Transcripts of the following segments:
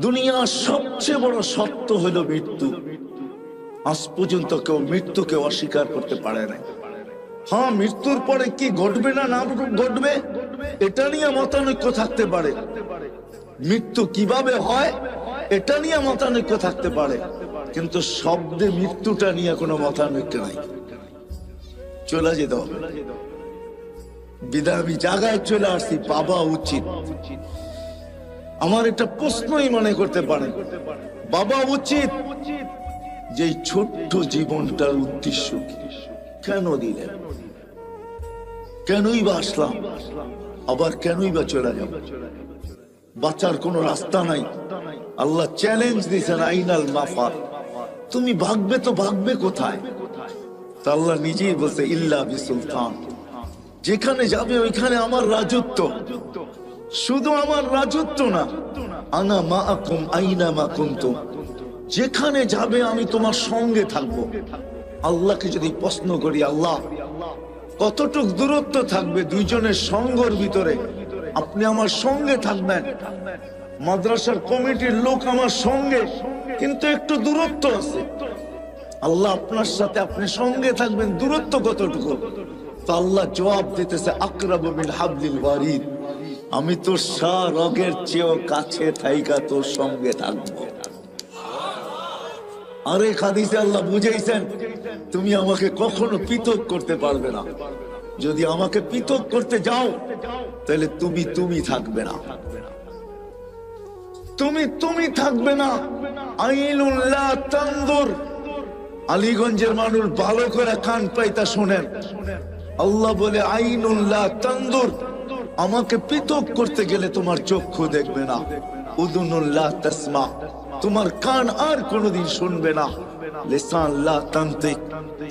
দুনিয়ার সবচেয়ে বড় সত্য হলো মৃত্যু। আজ পর্যন্ত কেউ মৃত্যুকে অস্বীকার করতে পারে না। হ্যাঁ, মৃত্যুর পরে কি ঘটবে না না ঘটবে এটা নিয়ে মতানৈক্য থাকতে পারে, মৃত্যু কিভাবে হয় এটা নিয়ে মতানৈক্য থাকতে পারে, কিন্তু শব্দে মৃত্যুটা নিয়ে কোনো মতানৈক্য নাই। চলে যেতে হবে বিদায় আমি জায়গায় চলে আসছি। বাবা উচিত, আমার একটা প্রশ্নই মনে করতে পারেন, বাবা উচিত যে ছোট্ট জীবনটার উদ্দেশ্য কি? কেন দিলেন? কেনই বা আসলাম, আবার কেনই বা চলে যাব? বাঁচার কোনো রাস্তা নাই। আল্লাহ চ্যালেঞ্জ দিয়েছেন, আইনাল মাফার, তুমি ভাগবে তো ভাগবে কোথায়? তা আল্লাহ নিজেই বলছে ইল্লা বিসুলতান, যেখানে যাবে ওইখানে আমার রাজত্ব। শুধু আমার রাজত্ব না, আনা মাআকুম আইনা মা কুনতুম, যেখানে যাবে আমি তোমার সঙ্গে থাকবো। আল্লাহকে যদি প্রশ্ন করি, আল্লাহ কতটুক দূরত্ব থাকবে দুইজনের সঙ্গের ভিতরে, আপনি আমার সঙ্গে থাকবেন। মাদ্রাসার কমিটির লোক আমার সঙ্গে, কিন্তু একটু দূরত্ব আছে। আল্লাহ আপনার সাথে আপনি সঙ্গে থাকবেন, দূরত্ব কতটুকু? তো আল্লাহ জবাব দিতেছে আকরাবু মিন হাবলিল ওয়ারিদ, আমি তোর রগের চেয়েও কাছে থাইকা তোর সঙ্গে থাকবো। আরে হাদিসে আল্লাহ বুঝাইছেন, তুমি আমাকে কখনো পৃথক করতে পারবে না। যদি আমাকে পৃথক করতে যাও তাহলে তুমি থাকবে না, তুমি থাকবে না। আইনুল্লাহ তানজুর, আলীগঞ্জের মানুষ ভালো করে কান পাইতা শোনেন, আল্লাহ বলে আইনুল্লাহ তানজুর, আমাকে পৃথক করতে গেলে তোমার চক্ষু দেখবে না। উযুনুল্লাহ তাসমা, তোমার কান আর কোনোদিন শুনবে না। লিসান লা তানতিক,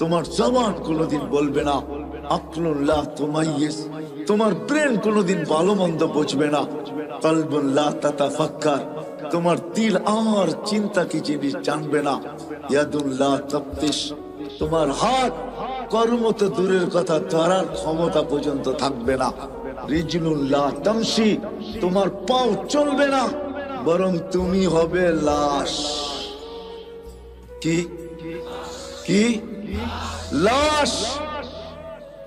তোমার জবান কোনোদিন বলবে না। আকলুল্লাহ তুমাইয়িজ, তোমার ব্রেন কোনোদিন ভালো মন্দ বুঝবে না। কলবুন লা তাতাফাক্কার, তোমার দিল আর চিন্তা কি জিনিস জানবে না। ইয়াদুল্লাহ তাফতিশ, তোমার হাত কর্ম তো দূরের কথা, ধরার ক্ষমতা পর্যন্ত থাকবে না। রিজলুল্লাহ তামশি, তোমার পাও চলবে না, বরং তুমি হবে লাশ। কি কি লাশ?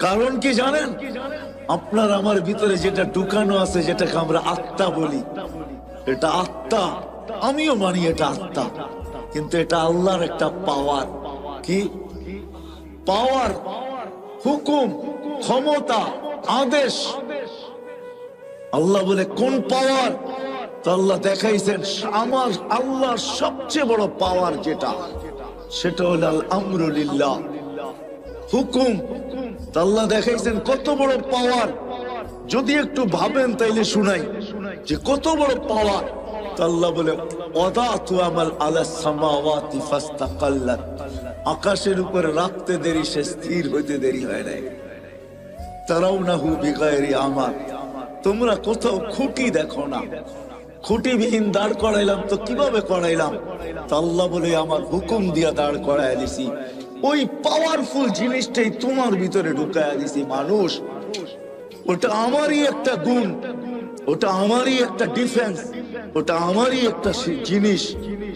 কারণ কি জানেন? আপনার আমার ভিতরে যেটা ঢুকানো আছে, যেটাকে আমরা আত্মা বলি, এটা আত্মা, আমিও মানি এটা আত্মা, কিন্তু এটা আল্লাহর একটা পাওয়ার। কি পাওয়ার? হুকুম, ক্ষমতা, আদেশ। আল্লাহ বলে কোন পাওয়ার? তো আল্লাহ দেখাইছেন আমার আল্লাহর সবচেয়ে বড় পাওয়ার যেটা, সেটা হল আল আমরু লিল্লাহ, হুকুম। তো আল্লাহ দেখাইছেন কত বড় পাওয়ার। যদি একটু ভাবেন তাইলে শুনাই যে কত বড় পাওয়ার। তো আল্লাহ বলে ওয়াদাতু আমাল আলাস সামাওয়াতি ফাস্তাকাল্লাত, আকাশের উপরে রাখতে দেরি, সে স্থির হইতে দেরি হয় নাই। তারাউনাহু বিগাইরি আমাল, তোমরা কোথাও খুঁটি দেখো না। খুঁটিবিহীন দাঁড় করাইলাম, তো কিভাবে করাইলাম? তা আল্লাহ বলে আমার হুকুম দিয়া দাঁড় করাই দিছি। ওই পাওয়ারফুল জিনিসটাই তোমার ভিতরে ঢুকাইয়া দিছি। মানুষ, ওটা আমারই একটা গুণ, ওটা আমারই একটা ডিফেন্স, ওটা আমারই একটা জিনিস,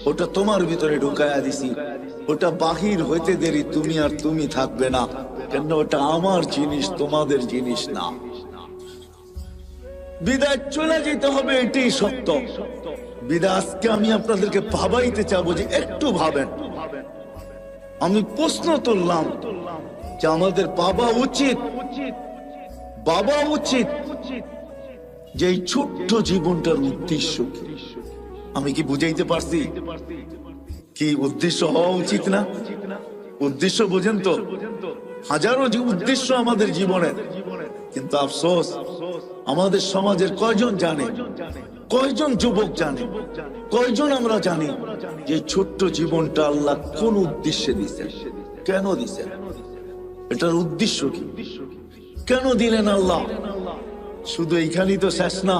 ওটা তোমার ভিতরে ঢুকাইয়া দিছি। ওটা বাহির হইতে দেরি, তুমি আর তুমি থাকবে না, কেন ওটা আমার জিনিস, তোমাদের জিনিস না। বিদায় চলে যেতে হবে, এটাই সত্য। বিদায় আজকে আমি আপনাদেরকে ভাবাইতে চাবো যে একটু ভাবেন। আমি প্রশ্ন তুললাম যে আমাদের বাবা উচিত যে এই ছোট্ট জীবনটার উদ্দেশ্য কি? আমি কি বুঝাইতে পারছি? কি উদ্দেশ্য হওয়া উচিত না? উদ্দেশ্য বোঝেন তো? হাজারো উদ্দেশ্য আমাদের জীবনের, কিন্তু আফসোস আমাদের সমাজের কয়জন জানে, কয়জন যুবক জানে, কয়জন আমরা জানি যে ছোট্ট জীবনটা আল্লাহ কোন উদ্দেশ্যে দিচ্ছেন, কেন দিচ্ছেন, এটার উদ্দেশ্য কি, কেন দিলেন আল্লাহ? শুধু এইখানেই তো শেষ না,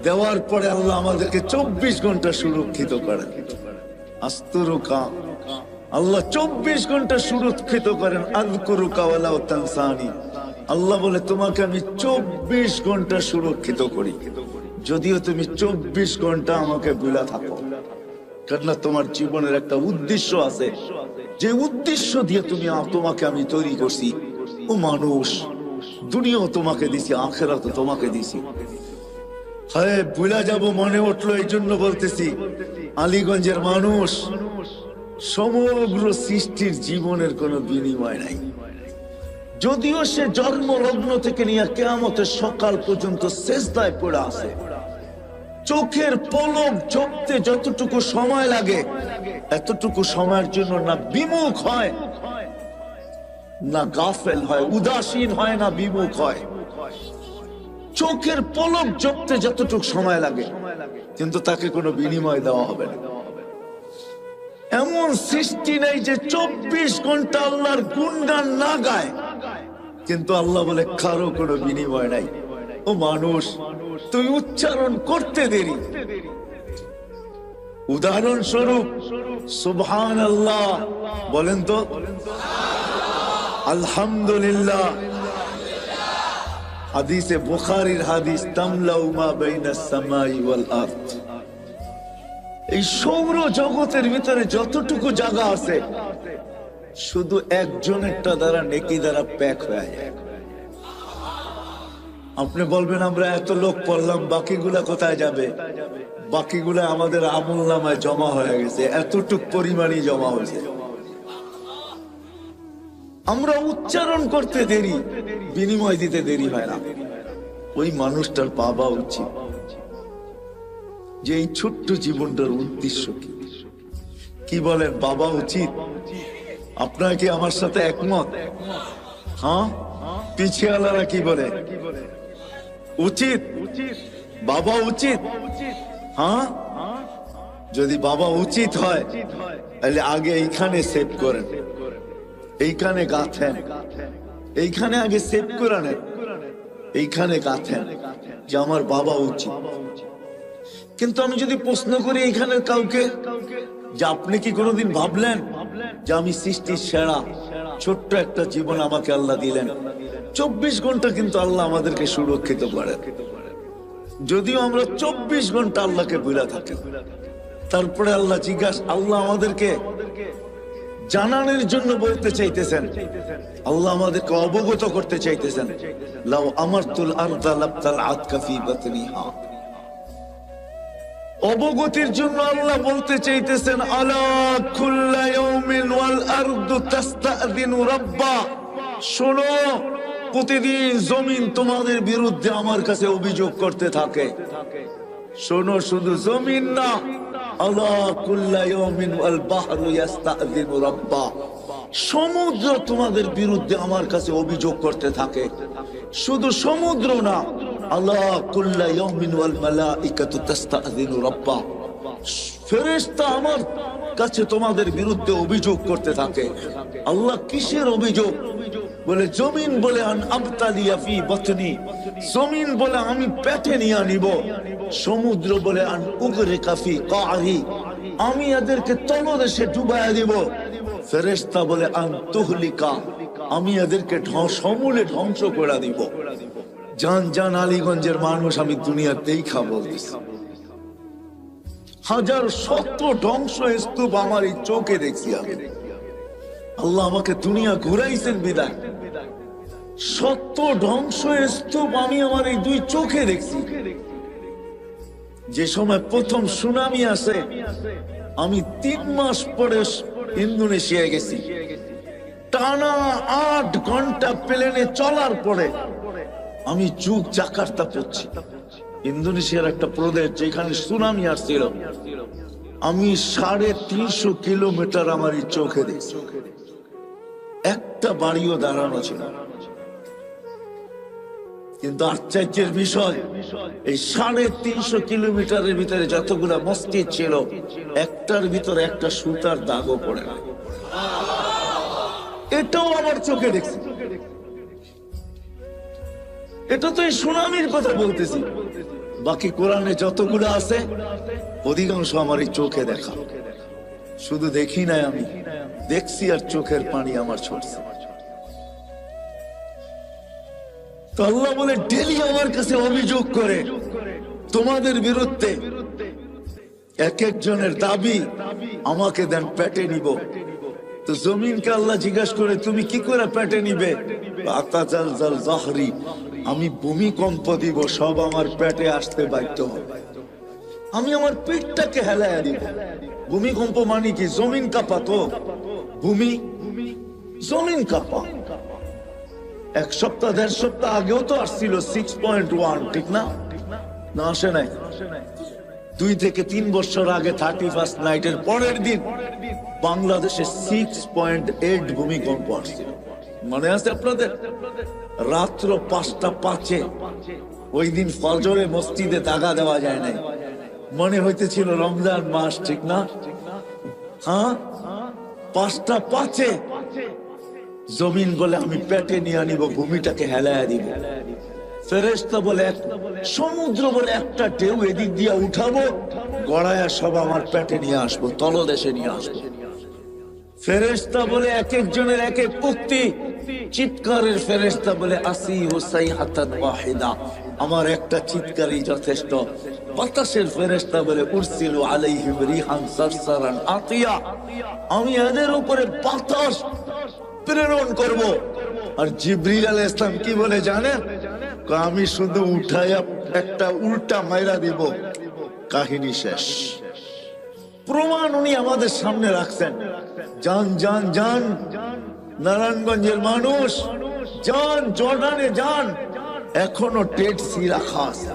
দেওয়ার পরে আল্লাহ আমাদেরকে 24 ঘন্টা সুরক্ষিত করেন। আস্তুরুকা, আল্লাহ 24 ঘন্টা সুরক্ষিত করেন। আযকুরুকা ওয়ালা তানসানি, আল্লাহ বলে তোমাকে আমি 24 ঘন্টা সুরক্ষিত করি। যদিও তুমি 24 ঘন্টা আমাকে ভুলা থাকো, কেননা তোমার জীবনের একটা উদ্দেশ্য আছে, যে উদ্দেশ্য দিয়ে তোমাকে আমি তৈরি করছি। ও মানুষ, দুনিয়াও তোমাকে দিছি, আখেরাতও তোমাকে দিছি। হ্যাঁ, ভুলা যাব মনে উঠলো, এই জন্য বলতেছি, আলীগঞ্জের মানুষ, সমগ্র সৃষ্টির জীবনের কোনো বিনিময় নাই। যদিও সে জন্ম লগ্ন থেকে নিয়ে কিয়ামতের সকাল পর্যন্ত সেজদায় পড়ে আছে, চোখের পলক ঝপতে যতটুকু সময় লাগে, এতটুকু সময়ের জন্য না বিমুখ হয়, না গাফেল হয়, উদাসীন হয়, না বিমুখ হয়। চোখের পলক ঝপতে যতটুকু সময় লাগে, কিন্তু তাকে কোনো বিনিময় দেওয়া হবে না। এমন সৃষ্টি নেই যে 24 ঘন্টা আল্লাহর গুণগান না গায়, কিন্তু আল্লাহ বলে কারো কোনো বিনিময় নাই। ও মানুষ, তুই উচ্চারণ করতে দেরি। উদাহরণস্বরূপ সুবহানাল্লাহ বলেন তো, আলহামদুলিল্লাহ। হাদিসে বুখারীর হাদিস, তামলাউ মা বাইনাস সামাই ওয়াল আরদ। এই সৌর জগতের ভিতরে যতটুকু জায়গা আছে, শুধু একজনেরটা দ্বারা, নেকি দ্বারা প্যাক হয়ে যায়। আপনি বলবেন আমরা এত লোক পড়লাম, বাকিগুলা কোথায় যাবে? বাকিগুলা আমাদের আমলনামায় জমা হয়ে গেছে, এতটুক পরিমাণই জমা হয়েছে। আমরা উচ্চারণ করতে দেরি, বিনিময় দিতে দেরি হয় না। ওই মানুষটার পাওয়া উচিত যে এই ছোট্ট জীবনটার উদ্দেশ্য কি। কি বলেন, বাবা উচিত? আপনারা কি আমার সাথে একমত? হ্যাঁ, পিছিয়ে আলারা কি বলে? উচিত, বাবা উচিত। হ্যাঁ, যদি বাবা উচিত হয় তাহলে আগে এইখানে সেভ করেন, এইখানে গাঁথেন, এইখানে আগে সেভ করে নেন, এইখানে গাঁথেন যে আমার বাবা উচিত। কিন্তু আমি যদি প্রশ্ন করি এইখানে কাউকে যে আপনি কি কোনোদিন ভাবলেন যে আমি সৃষ্টির সেরা, ছোট্ট একটা জীবন আমাকে আল্লাহ দিলেন, 24 ঘন্টা কিন্তু আল্লাহ আমাদেরকে সুরক্ষিত করেন। যদিও আমরা 24 ঘন্টা আল্লাহকে ভুলে থাকি, তারপরে আল্লাহ আল্লাহ আমাদেরকে জানানোর জন্য বলতে চাইতেছেন, আল্লাহ আমাদেরকে অবগত করতে চাইতেছেন, লাউ আমারতুল আরদা লাবতাল আতকা ফি বাতনিহা। অবগতির জন্য আল্লাহ বলতে চাইতেছেন, আলা কুল্লা ইয়াউমিন ওয়াল আরদু তাস্তাযিনু রাব্বা। শোনো, প্রতিদিন জমিন তোমাদের বিরুদ্ধে আমার কাছে অভিযোগ করতে থাকে। শোনো, শুধু জমিন না, আলা কুল্লা ইয়াউমিন ওয়াল বাহরু ইস্তাযিনু রাব্বা। সমুদ্র তোমাদের বিরুদ্ধে আমার কাছে অভিযোগ করতে থাকে। শুধু সমুদ্র না, আলা কুল্লা ইয়াউমিন ওয়াল মালাইকাতু তাস্তাযিনু রাব্বা। ফেরেশতা আমার কাছে তোমাদের বিরুদ্ধে অভিযোগ করতে থাকে। আল্লাহ কিসের অভিযোগ? বলে জমিন বলে আন আবতালিয়া ফি বাতনি, জমিন বলে আমি পেটে নিয়ে নিব। সমুদ্র বলে আন উগরিকা ফি কারি, আমি এদেরকে তলদেশে ডুবাইয়া দিব। ফেরেশতা বলে আন তুহলিকা, আমি এদেরকে সমূলে ধ্বংস করে দিব। জান জান আলীগঞ্জের মানুষ, আমি দুনিয়াতেই খাবো, হাজার শত ধ্বংস স্তূপ আমার এই চোখে দেখছি আমি। আল্লাহ আমাকে দুনিয়া ঘুরাইছেন বিদায়, শত ধ্বংস স্তূপ আমি আমার এই দুই চোখে দেখছি। যে সময় প্রথম সুনামি আসে, আমি 3 মাস পরে ইন্দোনেশিয়া গেছি। টানা 8 ঘন্টা প্লেনে চলার পরে আমি যুগ জাকার্তা পড়ছি, ইন্দোনেশিয়ার একটা প্রদেশ যেখানে সুনামি আসছিল। আমি 350 কিলোমিটার আমার এই চোখে দেখছি, একটা বাড়িও দাঁড়ানো ছিল। কিন্তু আশ্চর্যের বিষয়, এই 350 কিলোমিটারের ভিতরে যতগুলা মসজিদ ছিল, একটার ভিতরে একটা সুতার দাগও পড়ে না। এটাও আমার চোখে দেখছি। এটা তো এই সুনামির কথা বলতেছি। বাকি কোরআনে যতগুলো আছে অধিকাংশ আমার এই চোখে দেখা। শুধু দেখি নাই, আমি দেখছি আর চোখের পানি আমার ছড়ছে। তো আল্লাহ বলে ডেলি আমার কাছে অভিযোগ করে তোমাদের বিরুদ্ধে এক একজনের দাবি আমাকে দেন পেটে নিব। তো জমিনকে আল্লাহ জিজ্ঞাসা করে তুমি কি করে পেটে নিবে? আমি ভূমিকম্প দিব, সব আমার পেটে আসতে বাধ্য হবে। আমি আমার পেটটাকে হেলায় দিব। ভূমিকম্প মানে কি? জমিন কাঁপা। তো ভূমি জমিন কাঁপা। এক সপ্তাহ 1.5 সপ্তাহ আগেও তো আসছিল 6.1, ঠিক না? না আসে নাই? 2 থেকে 3 বছর আগে 31st নাইটের পরের দিন বাংলাদেশে 6.8 ভূমিকম্প আসছিল। মনে আছে আপনাদের? রাত্র 5টা 5-এ, ওই দিন ফজরে মসজিদে দাগা দেওয়া যায় নাই, মনে হইতেছিল রমজান মাস, ঠিক না? হ্যাঁ, 5টা 5-এ জমিন বলে আমি পেটে নিয়ে আনিব, ভূমিটাকে হেলায় দিব। ফেরেশতা বলে সমুদ্র বলে একটা ঢেউ এদিক দিয়ে উঠাবো, গড়ায়া সব আমার পেটে নিয়ে আসবো, তলদেশে নিয়ে আসবো। ফেরেশতা বলে এক একজনের এক এক উক্তি। চিৎকারের ফেরেশতা বলে আসি হুসাই হাতান ওয়াহিদা, আমার একটা চিৎকারই যথেষ্ট। বাতাসের ফেরেশতা বলে উরসিলু আলাইহিম রিহান সারসারান আতিয়া, আমি এদের উপরে বাতাস প্রেরণ করব। আর জিবরিল আলাইহিস সালাম কি বলে জানেন? আমি শুধু উঠায়া একটা উল্টা মাইরা দিব, কাহিনী শেষ। প্রমাণ উনি আমাদের সামনে রাখছেন। যান যান যান নারায়ণগঞ্জের মানুষ, যান জর্ডানে যান, এখনো টেট সি রাখা আছে,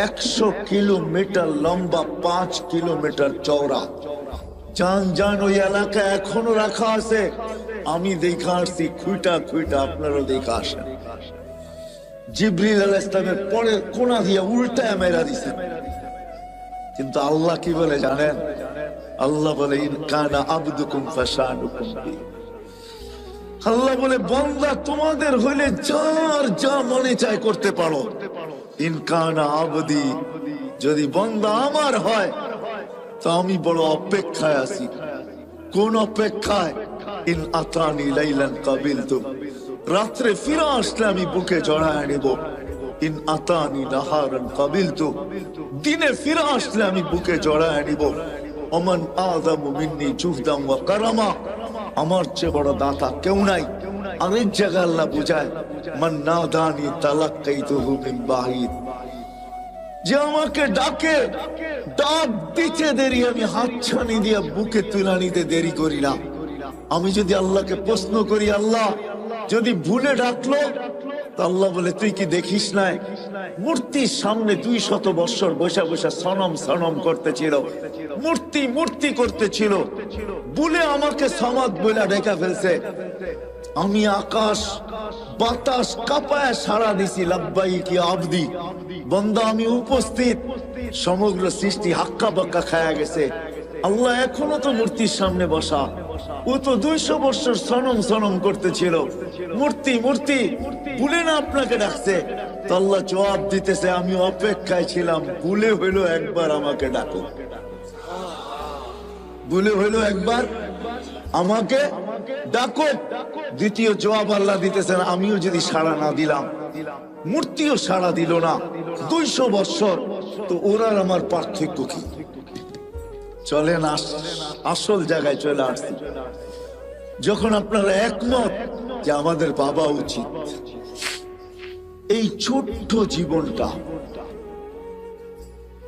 100 কিলোমিটার লম্বা, 5 কিলোমিটার চওড়া। যান যান, ওই এলাকা এখনো রাখা আছে। আমি দেখা আসছি খুঁটা খুঁটা, আপনারও দেখা আসেন। জিবরিল আলাইহিস সালামের পরের কোনা দিয়ে উল্টায় মেরা দিছেন। কিন্তু আল্লাহ কি বলে জানেন? আল্লাহ বলে ইন কানা আবদুকুম ফাশানুকুম বি, আল্লাহ বলে বান্দা তোমাদের হইলে যার যা মনে চায় করতে পারো। ইন কানা আবদি, যদি বান্দা আমার হয় তো আমি বড় অপেক্ষায় আছি। কোন অপেক্ষায়? ইন আতানি লাইলান কাবিলতু, রাত্রে ফিরে আসলে আমি বুকে জড়ায় নেব। ইন আতানি নাহারান কাবিলতু, দিনে ফিরে আসলে আমি বুকে জড়ায় নিব। ওমান আযামু মিন্নি জুহদান ওয়া কারামা, আমার চেয়ে বড় দাতা কেউ নাই। আরেক জায়গায় আল্লাহ বুঝায় মান নাদানি তালাক্কাইতুহু মিন বাঈদ, যে আমাকে ডাকে, ডাক দিতে দেরি, আমি হাতছানি দিয়ে বুকে তুলে নিতে দেরি করি না। আমি যদি আল্লাহকে প্রশ্ন করি, আল্লাহ যদি ভুলে ডাকলো, তো আল্লাহ বলে তুই কি দেখিস নাই মূর্তির সামনে 200 বছর বসে বসে সনম সনম করতেছিল, মূর্তি মূর্তি করতেছিল, ভুলে আমাকে সমাদ বলে ডেকে ফেলছে। আমি আকাশ বাতাস কাঁপায় সারা দিছি, লাব্বাইকি আবদি, বান্দা আমি উপস্থিত। সমগ্র সৃষ্টি হাক্কা বাক্কা খায়া গেছে। আল্লাহ এখনো তো মূর্তির সামনে বসা, ও তো 200 বছর সনম সনম করতেছিল, মূর্তি মূর্তি, ভুলে না আপনাকে ডাকছে। তো আল্লাহ জবাব দিতেছে আমি অপেক্ষায় ছিলাম, ভুলে হইলো একবার আমাকে ডাকো, ভুলে হইলো একবার আমাকে ডাকো। দ্বিতীয় জবাব আল্লাহ দিতেছেন, আমিও যদি সাড়া না দিলাম, মূর্তিও সাড়া দিল না 200 বছর, তো ওরার আমার পার্থক্য কি? চলেন আসল জায়গায় চলে আসছি। যখন আপনারা একমত যে আমাদের বাবা উচিত, এই ছোট্ট জীবনটা,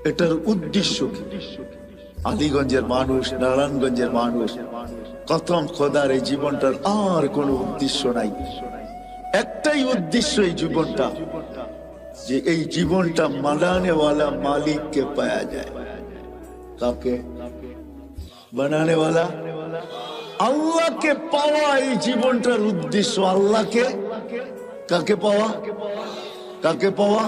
এটার উদ্দেশ্য কি? আলীগঞ্জের মানুষ, নারায়ণগঞ্জের মানুষ, কসম খোদার এই জীবনটার আর কোনো উদ্দেশ্য নাই। একটাই উদ্দেশ্য এই জীবনটা, যে এই জীবনটা বানানেওয়ালা মালিককে পাওয়া যায়। কাকে? বানানেওয়ালা আল্লাহকে পাওয়া, এই জীবনটার উদ্দেশ্য। আল্লাহকে কাকে পাওয়া? কাকে পাওয়া?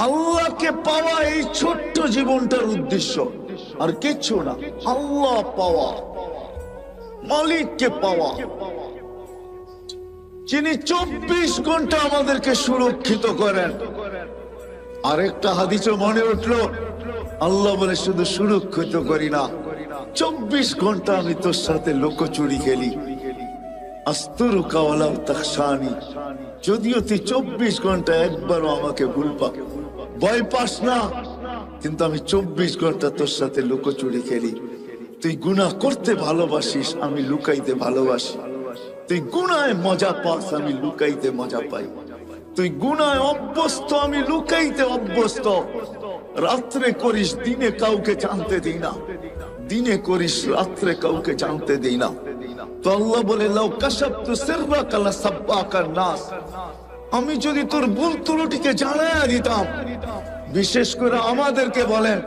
আল্লাহকে পাওয়া, এই ছোট্ট জীবনটার উদ্দেশ্য, আর কিচ্ছু না। আল্লাহ পাওয়া, মালিককে পাওয়া, যিনি 24 ঘন্টা আমাদেরকে সুরক্ষিত করেন। আরেকটা হাদিসে মনে উঠলো, আল্লাহ বলে শুধু সুরক্ষিত করি না, 24 ঘন্টা আমি তোর সাথে লুকোচুরি খেলি। আস্তুরুকা ওয়ালা তাখশানি, যদিও তুই 24 ঘন্টা একবারও আমাকে ভুল ভয় পাস না, কিন্তু আমি 24 ঘন্টা তোর সাথে লুকোচুরি খেলি। তুই গুনাহ করতে ভালোবাসিস, আমি লুকাইতে ভালোবাসি। তুই গুনায় মজা পাস, আমি লুকাইতে মজা পাই। তুই গুনায় অভ্যস্ত, আমি লুকাইতে অভ্যস্ত। রাত্রে করিস, দিনে কাউকে জানতে দিই না। দিনে করিস, রাত্রে কাউকে জানতে দিই না। তো আল্লাহ বলে, লাউ কাশাফতু সিররাকা লাসাব্বাকান নাস, আমি যদি তোর ভুল ত্রুটিকে জানায়া দিতাম। বিশেষ করে আমাদেরকে বলেন,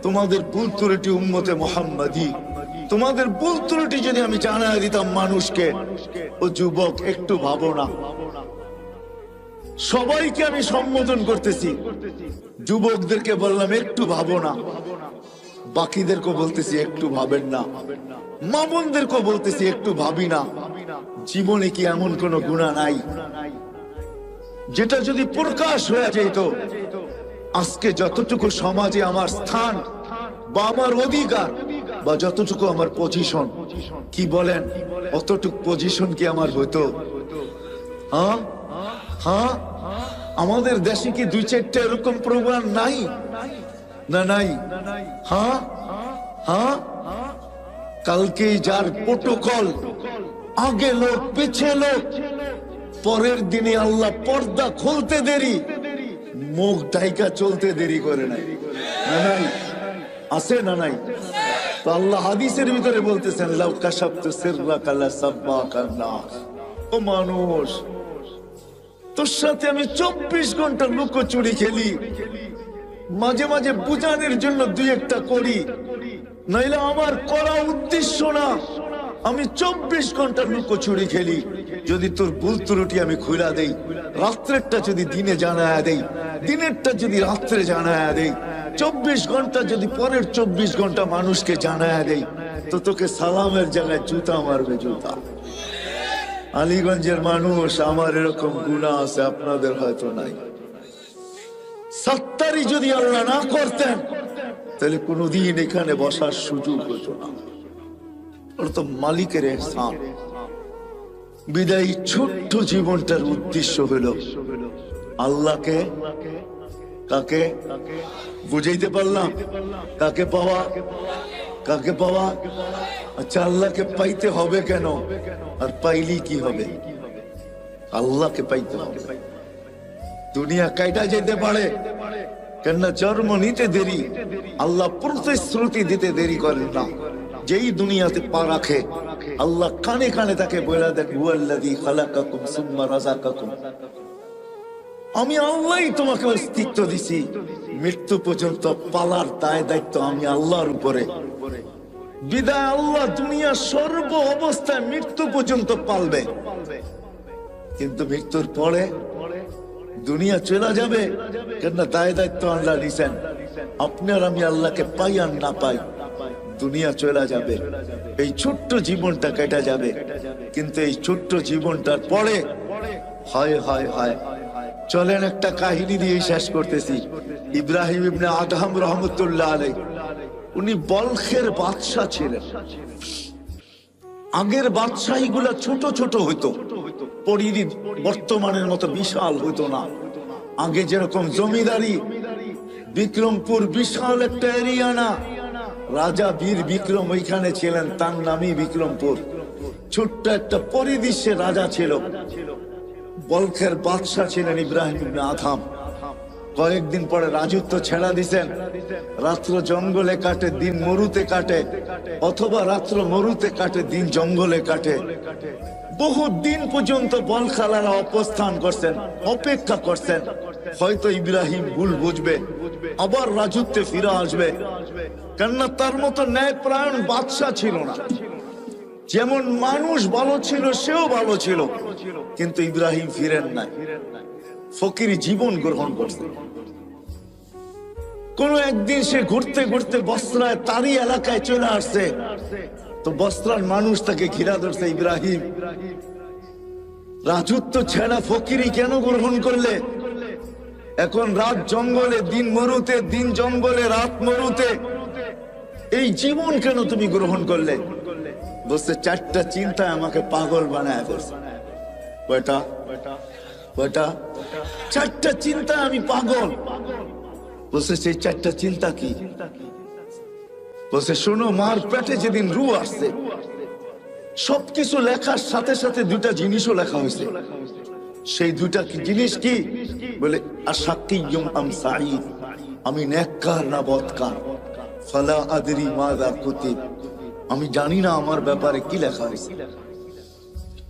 তোমাদের ভুল ত্রুটি উম্মতে মুহাম্মাদি, তোমাদের ভুল ত্রুটি যদি আমি জানায়া দিতাম মানুষকে, ও যুবক একটু ভাবো না। সবাইকে আমি সম্বোধন করতেছি, যুবকদেরকে বললাম একটু ভাবো না, বাকিদেরকে বলতেছি একটু ভাবেন না, মা বোনদেরকে বলতেছি একটু ভাবি না। জীবনে কি এমন কোন গুনাহ নাই যেটা যদি প্রকাশ হয়ে যেত, আজকে যতটুকু সমাজে আমার স্থান বা আমার অধিকার বা যতটুকু আমার পজিশন, কি বলেন অতটুকু পজিশন কি আমার হইতো? হ্যাঁ হ্যাঁ, আমাদের দেশে কি 2-4টা এরকম প্রোগ্রাম নাই? না নাই। হ্যাঁ হ্যাঁ, কালকে যার প্রোটোকল, আগে লোক পিছে লোক, পরের দিনে আল্লাহ পর্দা খুলতে দেরি, মুখ ঢাইকা চলতে দেরি করে নাই। না নাই, আছে না নাই? তো আল্লাহ হাদিসের ভিতরে বলতেছেন, লাউ কাশাফতু সিররাকা লাসাব্বাকান নাস। ও মানুষ, তোর সাথে আমি 24 ঘন্টা লুকোচুরি খেলি, মাঝে মাঝে বুঝানোর জন্য 2-1টা করি, নাইলে আমার করা উদ্দেশ্য না। আমি 24 ঘন্টা লুকোচুরি খেলি। যদি তোর ভুল ত্রুটি আমি খুলা দেই, রাত্রেরটা যদি দিনে জানায়া দেই, দিনেরটা যদি রাত্রে জানায়া দেই, 24 ঘন্টা যদি পরের 24 ঘন্টা মানুষকে জানায়া দেই, তো তোকে সালামের জায়গায় জুতা মারবে, জুতা। আলীগঞ্জের মানুষ, আমার এরকম গুনাহ আছে, আপনাদের হয়তো নাই। সত্তারি যদি আল্লাহ না করতেন, তাহলে কোনদিন এখানে বসার সুযোগ হতো না। ওর তো মালিকের ইহসান। বিদায়ী ছোট্ট জীবনটার উদ্দেশ্য হলো আল্লাহকে, কাকে বুঝাইতে পারলাম? কাকে পাওয়া, কাকে পাওয়া? আচ্ছা, আল্লাহকে পাইতে হবে কেন? আর পাইলি কি হবে? আল্লাহকে পাইতে হবে। দুনিয়া কাইটা যেতে পারে, কেননা জন্ম নিতে দেরি, আল্লাহ প্রতিশ্রুতি দিতে দেরি করেন না। যেই দুনিয়াতে পা রাখে, আল্লাহ কানে কানে তাকে বলে দেন, হুয়াল্লাযী খালাকাকুম সুম্মা রাযাকাকুম, আমি আল্লাহই তোমাকে অস্তিত্ব দিছি, মৃত্যু পর্যন্ত পালার দায় দায়িত্ব আমি আল্লাহর উপরে। বিদায় আল্লাহ দুনিয়ার সর্ব অবস্থায় মৃত্যু পর্যন্ত পালবে, কিন্তু মৃত্যুর পরে দুনিয়া চলে যাবে, কেননা দায় দায়িত্ব আল্লাহ নিছেন। আপনার আমি আল্লাহকে পাই আর না পাই, দুনিয়া চলে যাবে, এই ছোট্ট জীবনটা কেটে যাবে। কিন্তু এই ছোট্ট জীবনটার পরে হয় হয় হয়, চলেন একটা কাহিনী দিয়ে শেষ করতেছি। ইব্রাহিম ইবনে আদহাম রহমতুল্লাহ আলাইহি, উনি বলখের বাদশা ছিলেন। আগের বাদশাহী গুলা ছোট ছোট হইতো, পরিধি বর্তমানের মতো বিশাল হইতো না। আগে যেরকম জমিদারি, বিক্রমপুর বিশাল একটা এরিয়া না, রাজা বীর বিক্রম ওইখানে ছিলেন, তার নামই বিক্রমপুর। ছোট্ট একটা পরিদৃশ্যে রাজা ছিল। বলখের বাদশা ছিলেন ইব্রাহিম ইবনে আদহাম। কয়েকদিন পরে রাজত্ব ছেড়া দিছেন। রাত্র জঙ্গলে কাটে, দিন মরুতে কাটে, অথবা রাত্র মরুতে কাটে, দিন জঙ্গলে কাটে। বহু দিন পর্যন্ত বলখালারা অবস্থান করছেন, অপেক্ষা করছেন, হয়তো ইব্রাহিম ভুল বুঝবে, আবার রাজত্বে ফিরে আসবে। কেননা তার মতো ন্যায়পরায়ণ বাদশা ছিল না। যেমন মানুষ ভালো ছিল, সেও ভালো ছিল, কিন্তু ইব্রাহিম ফিরেন নাই, ফকিরি জীবন গ্রহণ করছে। কোন একদিন সে ঘুরতে ঘুরতে বস্ত্রায় তারই এলাকায় চলে আসছে, তো বস্ত্রার মানুষ তাকে ঘিরা ধরছে, ইব্রাহিম রাজত্ব ছেড়া ফকিরি কেন গ্রহণ করলে? এখন রাত জঙ্গলে, দিন মরুতে, দিন জঙ্গলে, রাত মরুতে, এই জীবন কেন তুমি গ্রহণ করলে? বলছে, 4টা চিন্তায় আমাকে পাগল বানায় ফেলছে। কয়টা? 4টা চিন্তায় আমি পাগল। বলছে সেই চারটা চিন্তা কি? বলছে শোনো, মার পেটে যেদিন রু আসছে সবকিছু লেখার সাথে সাথে দুইটা জিনিসও লেখা হয়েছে। সেই দুইটা কি জিনিস কি? বলে আশাকিয়ুম আম সাঈদ, আমি নেককার না বদকার। ফালা আদরি মাযা কুতিব, আমি জানি না আমার ব্যাপারে কি লেখা হয়েছে।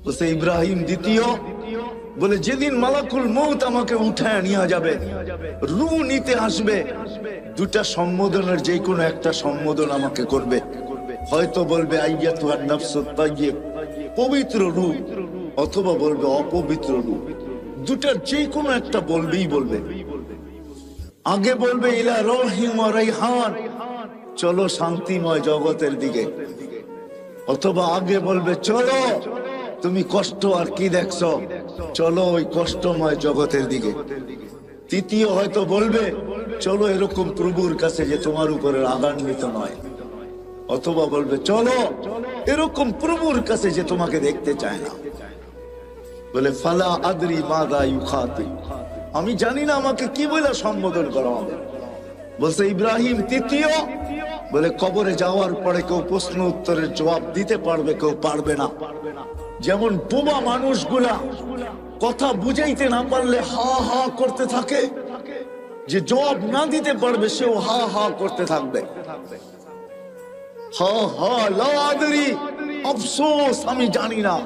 বলছে ইব্রাহিম দ্বিতীয়, বলে যেদিন মালাকুল মউত আমাকে উঠায় নিয়ে যাবে, রু নিতে আসবে, দুটা সম্বোধনের যে কোনো একটা সম্বোধন আমাকে করবে। হয়তো বলবে আইয়াতুহান নাফসুত তাইয়্যিব, পবিত্র রু, অথবা বলবে অপবিত্র রু। দুটার যে কোনো একটা বলবেই বলবে। আগে বলবে ইলা রহিম ওয়া রাইহান, চলো শান্তিময় জগতের দিকে। অথবা আগে বলবে চলো তুমি কষ্ট আর কি দেখছো, চলো ওই কষ্টময় জগতের দিকে। তৃতীয় হয়তো বলবে চলো এরকম প্রভুর কাছে যে তোমার উপরে রাগান্বিত নয়। অথবা বলবে চলো এরকম প্রভুর কাছে যে তোমাকে দেখতে চায় না। বলে ফালা আদরি মাযা ইউখাতিব, আমি জানি না আমাকে কি বলে সম্বোধন করা হবে। বলছে ইব্রাহিম তৃতীয়, বলে কবরে যাওয়ার পরে কেউ প্রশ্ন উত্তরের জবাব দিতে পারবে, কেউ পারবে না। যেমন বোবা মানুষগুলা কথা বুঝাইতে না পারলে হা হা করতে থাকে, যে জবাব না দিতে পারবে সেও হা হা করতে থাকবে। হা হা লা আদরি, আফসোস আমি জানি না।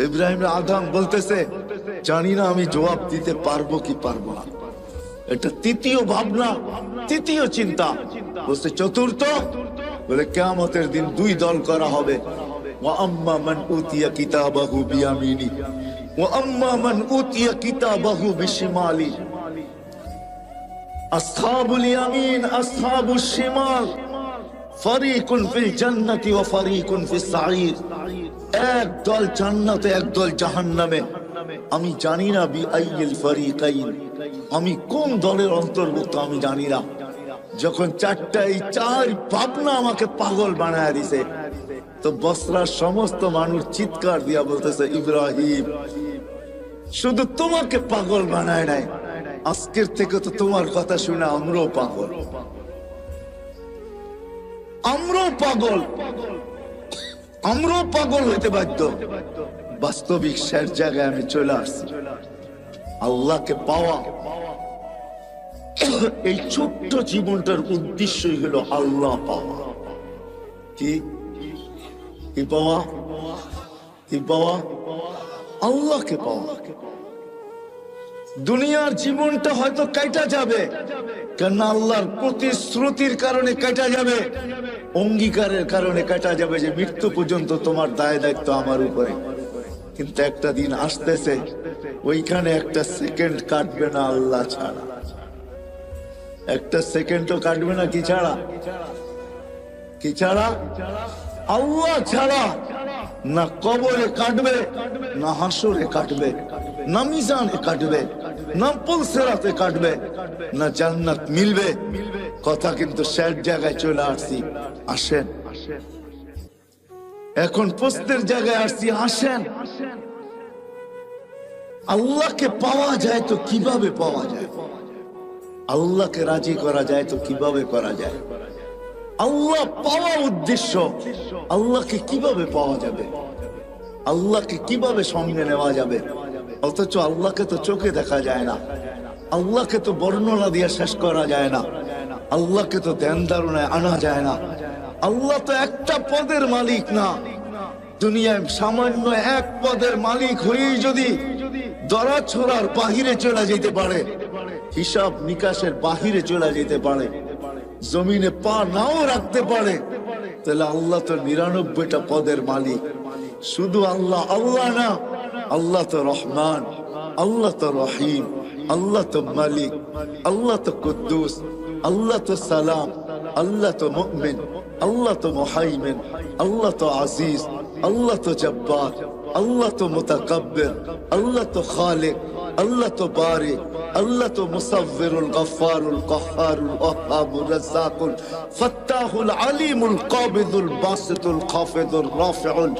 ইব্রাহিম আদম বলতেছে জানি না আমি জবাব দিতে পারবো কি পারবো না। এটা তৃতীয় ভাবনা, তৃতীয় চিন্তা। বলছে চতুর্থ, বলে কিয়ামতের দিন দুই দল করা হবে। ওয়া আম্মা মান উতিয়া কিতাবাহু বিয়ামিনি ওয়া আম্মা মান উতিয়া কিতাবাহু বিশিমালি। আসহাবুল ইয়ামিন আসহাবুশ শিমাল, ফারিকুন ফিল জান্নাতি ওয়া ফারিকুন ফিস সাঈর। এক দল জান্নাতে, এক দল জাহান্নামে। আমি জানি না বি আইয়িল ফারিকাইন, আমি কোন দলের অন্তর্ভুক্ত আমি জানি না। যখন চার ভাবনা আমাকে পাগল বানায় দিছে, তো বসরার সমস্ত মানুষ চিৎকার দিয়া বলতেছে ইব্রাহিম শুধু তোমাকে পাগল বানায় নাই, আজকের থেকে তো তোমার কথা শুনে আমরাও পাগল, আমরাও পাগল, আমরাও পাগল হইতে বাধ্য। বাস্তবিক শেষ জায়গায় আমি চলে আসছি। আল্লাহকে পাওয়া, এই ছোট্ট জীবনটার উদ্দেশ্যই হলো আল্লাহ পাওয়া। কি কি পাওয়া? কি পাওয়া? আল্লাহকে পাওয়া। দুনিয়ার জীবনটা হয়তো কাটা যাবে, কেন আল্লাহর প্রতিশ্রুতির কারণে কাটা যাবে, অঙ্গীকারের কারণে কাটা যাবে যে মৃত্যু পর্যন্ত তোমার দায় দায়িত্ব আমার উপরে। কিন্তু একটা দিন আসতেছে, ওইখানে একটা সেকেন্ড কাটবে না আল্লাহ ছাড়া, একটা সেকেন্ডও কাটবে না। কি ছাড়া? কি ছাড়া? আল্লাহ ছাড়া। না কবরে কাটবে, না হাসরে কাটবে, না মিজানে কাটবে, না পুলসিরাতে কাটবে, না জান্নাত মিলবে। কথা কিন্তু শেষ জায়গায় চলে আসছি। আসেন, এখন প্রশ্নের জায়গায় আসছি। আসেন, আল্লাহকে পাওয়া যায় তো কিভাবে পাওয়া যায়? আল্লাহকে রাজি করা যায় তো কিভাবে করা যায়? আল্লাহ পাওয়া উদ্দেশ্য, আল্লাহকে কিভাবে পাওয়া যাবে? আল্লাহকে কিভাবে সঙ্গে নেওয়া যাবে? অথচ আল্লাহকে তো চোখে দেখা যায় না, আল্লাহকে তো বর্ণনা দিয়ে শেষ করা যায় না, আল্লাহকে তো ধ্যান ধারণায় আনা যায় না। আল্লাহ তো একটা পদের মালিক না। দুনিয়ায় সামান্য এক পদের মালিক হয়েই যদি দরা ছোড়ার বাহিরে চলে যেতে পারে, হিসাব নিকাশের বাহিরে চলে যেতে পারে, জমিনে পা নাও রাখতে পারে, তাহলে আল্লাহ তো ৯৯টা পদের মালিক। শুধু আল্লাহ আল্লাহ না, আল্লাহ তো রহমান, আল্লাহ তো রহিম, আল্লাহ তো মালিক, আল্লাহ তো কুদ্দুস, আল্লাহ তো সালাম, আল্লাহ তো মুমিন, আল্লাহ তো মুহাইমিন, আল্লাহ তো আজিজ, আল্লাহ তো জব্বার, আল্লাহ তো মুতাকাব্বির, আল্লাহ তো খালিক, আল্লাহ তো বারে, আল্লাহ তো মুসাব্বিরুল গফফারুল কহ্হারুল ওয়াহ্হাবুর রাজ্জাকুল ফাত্তাহুল আলিমুল কাবিদুল বাসিতুল খাফিদুর রাফিউল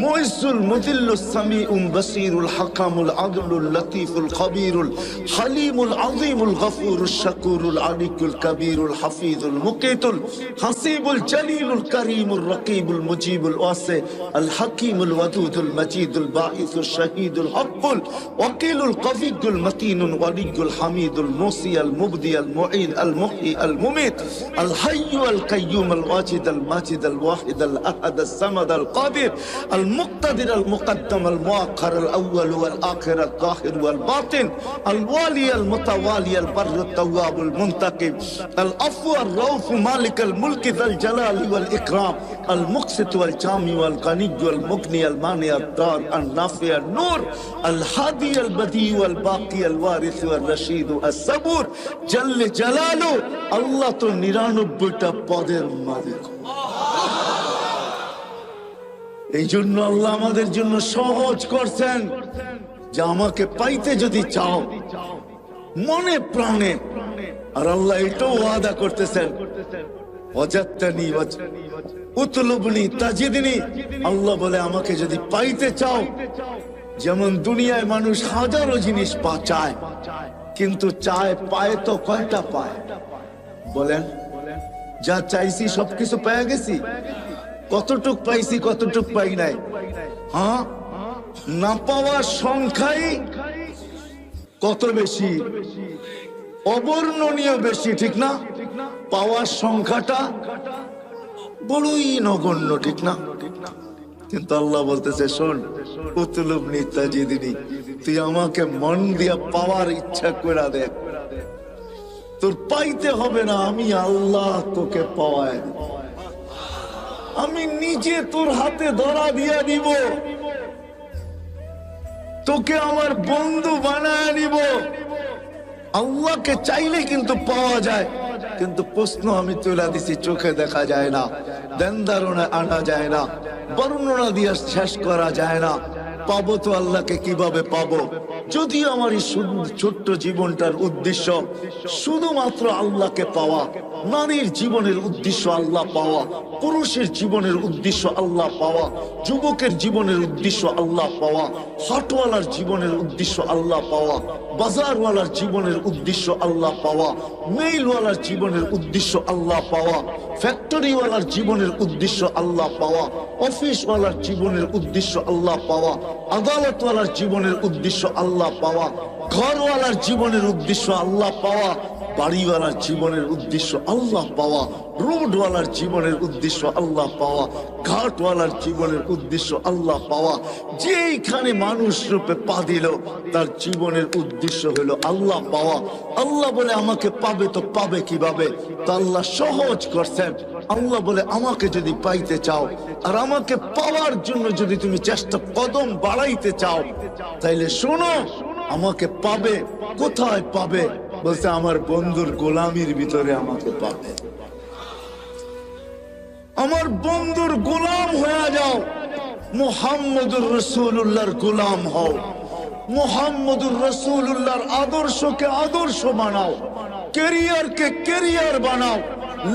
মুইজ্জুল মুযিল্লুস সামিউল বাসীরুল হাকামুল আদলুল লতীফুল খবীরুল হালিমুল আযীমুল গফুরুশ শাকুরুল আলিকুল কবীরুল হাফিজুল মুকিতুল হাসিবুল জলিলুল করিমুর রকিবুল মুজিবুল ওয়াসি আল হাকিমুল ওয়াদুদুল মজিদুল বাঈসুশ শাহীদুল হক্কুল ওয়াকিলুল কবিয়্যুল মতিনুল ওয়ালিয়্যুল হামিদুল মুসি আল মুবদি আল মুঈদ আল মুহয়ি আল মুমীত আল হাইয়্যু আল কাইয়্যুম আল ওয়াজিদ আল মাজিদ আল ওয়াহিদ আল আহাদ আস সামাদ আল কাদির আল মুক্তাদির আল মুকদ্দম আল মুআক্খার আল আউয়াল ওয়াল আখির আল যাহির ওয়াল বাতিন আল ওয়ালি আল মুতাওয়ালি আল বরর আত তাওয়াব আল মুনতাকিম আল আফু আর রাউফ মালিক আল মুলক যাল জালাল ওয়াল ইকরাম আল মুকসিত ওয়াল জামি ওয়াল গনি ওয়াল মুগনি আল মানি আল দার আল নাফি আল নূর আল হাদি আল বদি ওয়াল বাকি আল ওয়ারিস ওয়াল রশিদ আস সাবুর জাল্লে জালালু। আল্লাহ তো 99টা পদের মালিক। এই জন্য আল্লাহ আমাদের জন্য সহজ করছেন যে আমাকে পাইতে যদি চাও মনে প্রাণে, আর আল্লাহ এটাও ওয়াদা করতেছেন ওয়াজাদতানি উতলুবনি তাজিদনি। আল্লাহ বলে আমাকে যদি পাইতে চাও, যেমন দুনিয়ায় মানুষ হাজারো জিনিস চায়, কিন্তু চায় পায় তো কয়টা পায় বলেন? যা চাইছি সবকিছু পেয়ে গেছি? কতটুক পাইছি কতটুক পাই নাই? হ্যাঁ, না পাওয়ার সংখ্যাই কত বেশি, অবর্ণনীয় বেশি, ঠিক না? পাওয়ার সংখ্যাটা বড়ই নগণ্য, ঠিক না? কিন্তু আল্লাহ বলতেছে শোন, উতলুবনি তাজিদনি, তুই আমাকে মন দিয়া পাওয়ার ইচ্ছা করে দেখ, তোর পাইতে হবে না, আমি আল্লাহ তোকে পাওয়ায়, আমি নিজে তোর হাতে ধরা দিয়া দিব, তোকে আমার বন্ধু বানায় নিব। আল্লাহকে চাইলে কিন্তু পাওয়া যায়, কিন্তু প্রশ্ন আমি তুলে দিছি, চোখে দেখা যায় না, ধ্যান ধারণা আনা যায় না, বর্ণনা দিয়ে শেষ করা যায় না। পাবো তো আল্লাহকে কিভাবে পাবো? যদি আমার এই ছোট্ট জীবনটার উদ্দেশ্য শুধুমাত্র আল্লাহকে পাওয়া, নারীর জীবনের উদ্দেশ্য আল্লাহ পাওয়া, পুরুষের জীবনের উদ্দেশ্য আল্লাহ পাওয়া, যুবকের জীবনের উদ্দেশ্য আল্লাহ পাওয়া, হাটওয়ালার জীবনের উদ্দেশ্য আল্লাহ পাওয়া, বাজারওয়ালার জীবনের উদ্দেশ্য আল্লাহ পাওয়া, মেইলওয়ালার জীবনের উদ্দেশ্য আল্লাহ পাওয়া, ফ্যাক্টরিওয়ালার জীবনের উদ্দেশ্য আল্লাহ পাওয়া, অফিসওয়ালার জীবনের উদ্দেশ্য আল্লাহ পাওয়া, আদালতওয়ালার জীবনের উদ্দেশ্য আল্লাহ পাওয়া, ঘরওয়ালার জীবনের উদ্দেশ্য আল্লাহ পাওয়া, বাড়িওয়ালার জীবনের উদ্দেশ্য আল্লাহ পাওয়া, রোডওয়ালার জীবনের উদ্দেশ্য আল্লাহ পাওয়া, ঘাটওয়ালার জীবনের উদ্দেশ্য আল্লাহ পাওয়া। যেইখানে মানুষ রূপে পা দিল তার জীবনের উদ্দেশ্য হলো আল্লাহ পাওয়া। আল্লাহ বলে আমাকে পাবে তো পাবে কিভাবে? তা আল্লাহ সহজ করছেন। আল্লাহ বলে আমাকে যদি পাইতে চাও আর আমাকে পাওয়ার জন্য যদি তুমি চেষ্টা কদম বাড়াইতে চাও, তাইলে শোনো, আমাকে পাবে। কোথায় পাবে? বলছে আমার বন্ধুর গোলামির ভিতরে আমাকে পাবে। আমার বন্ধুর গোলাম হয়ে যাও, মুহাম্মদুর রাসূলুল্লাহর গোলাম হও, মুহাম্মদুর রাসূলুল্লাহর আদর্শকে আদর্শ বানাও, ক্যারিয়ারকে ক্যারিয়ার বানাও,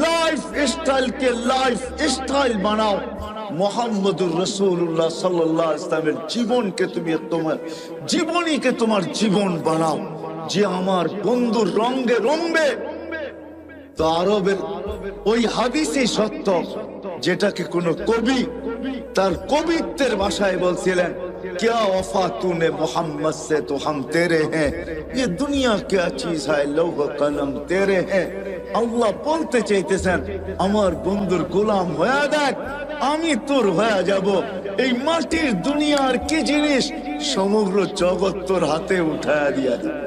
লাইফ স্টাইলকে লাইফ স্টাইল বানাও। মুহাম্মদুর রাসূলুল্লাহ সাল্লাল্লাহু আলাইহি ওয়াসাল্লামের জীবনকে তুমি তোমার জীবনীকে তোমার জীবন বানাও, যে আমার বন্ধুর রঙে রঙবে। তো আরবের ওই হাদিসই সত্য, যেটাকে কোন কবি তার কবিত্বের ভাষায় বলছিলেন, क्या वफा तूने मोहम्मद से तो हम तेरे हैं, ये दुनिया क्या चीज है, लौह कलम तेरे हैं। আল্লাহ বলতে চাইতেছেন আমার বন্ধুর গোলাম হয়ে দেখ, আমি তোর হয়ে যাব। এই মাটির দুনিয়ার কি জিনিস, সমগ্র জগৎ তোর হাতে উঠায়া দিয়া দিবে।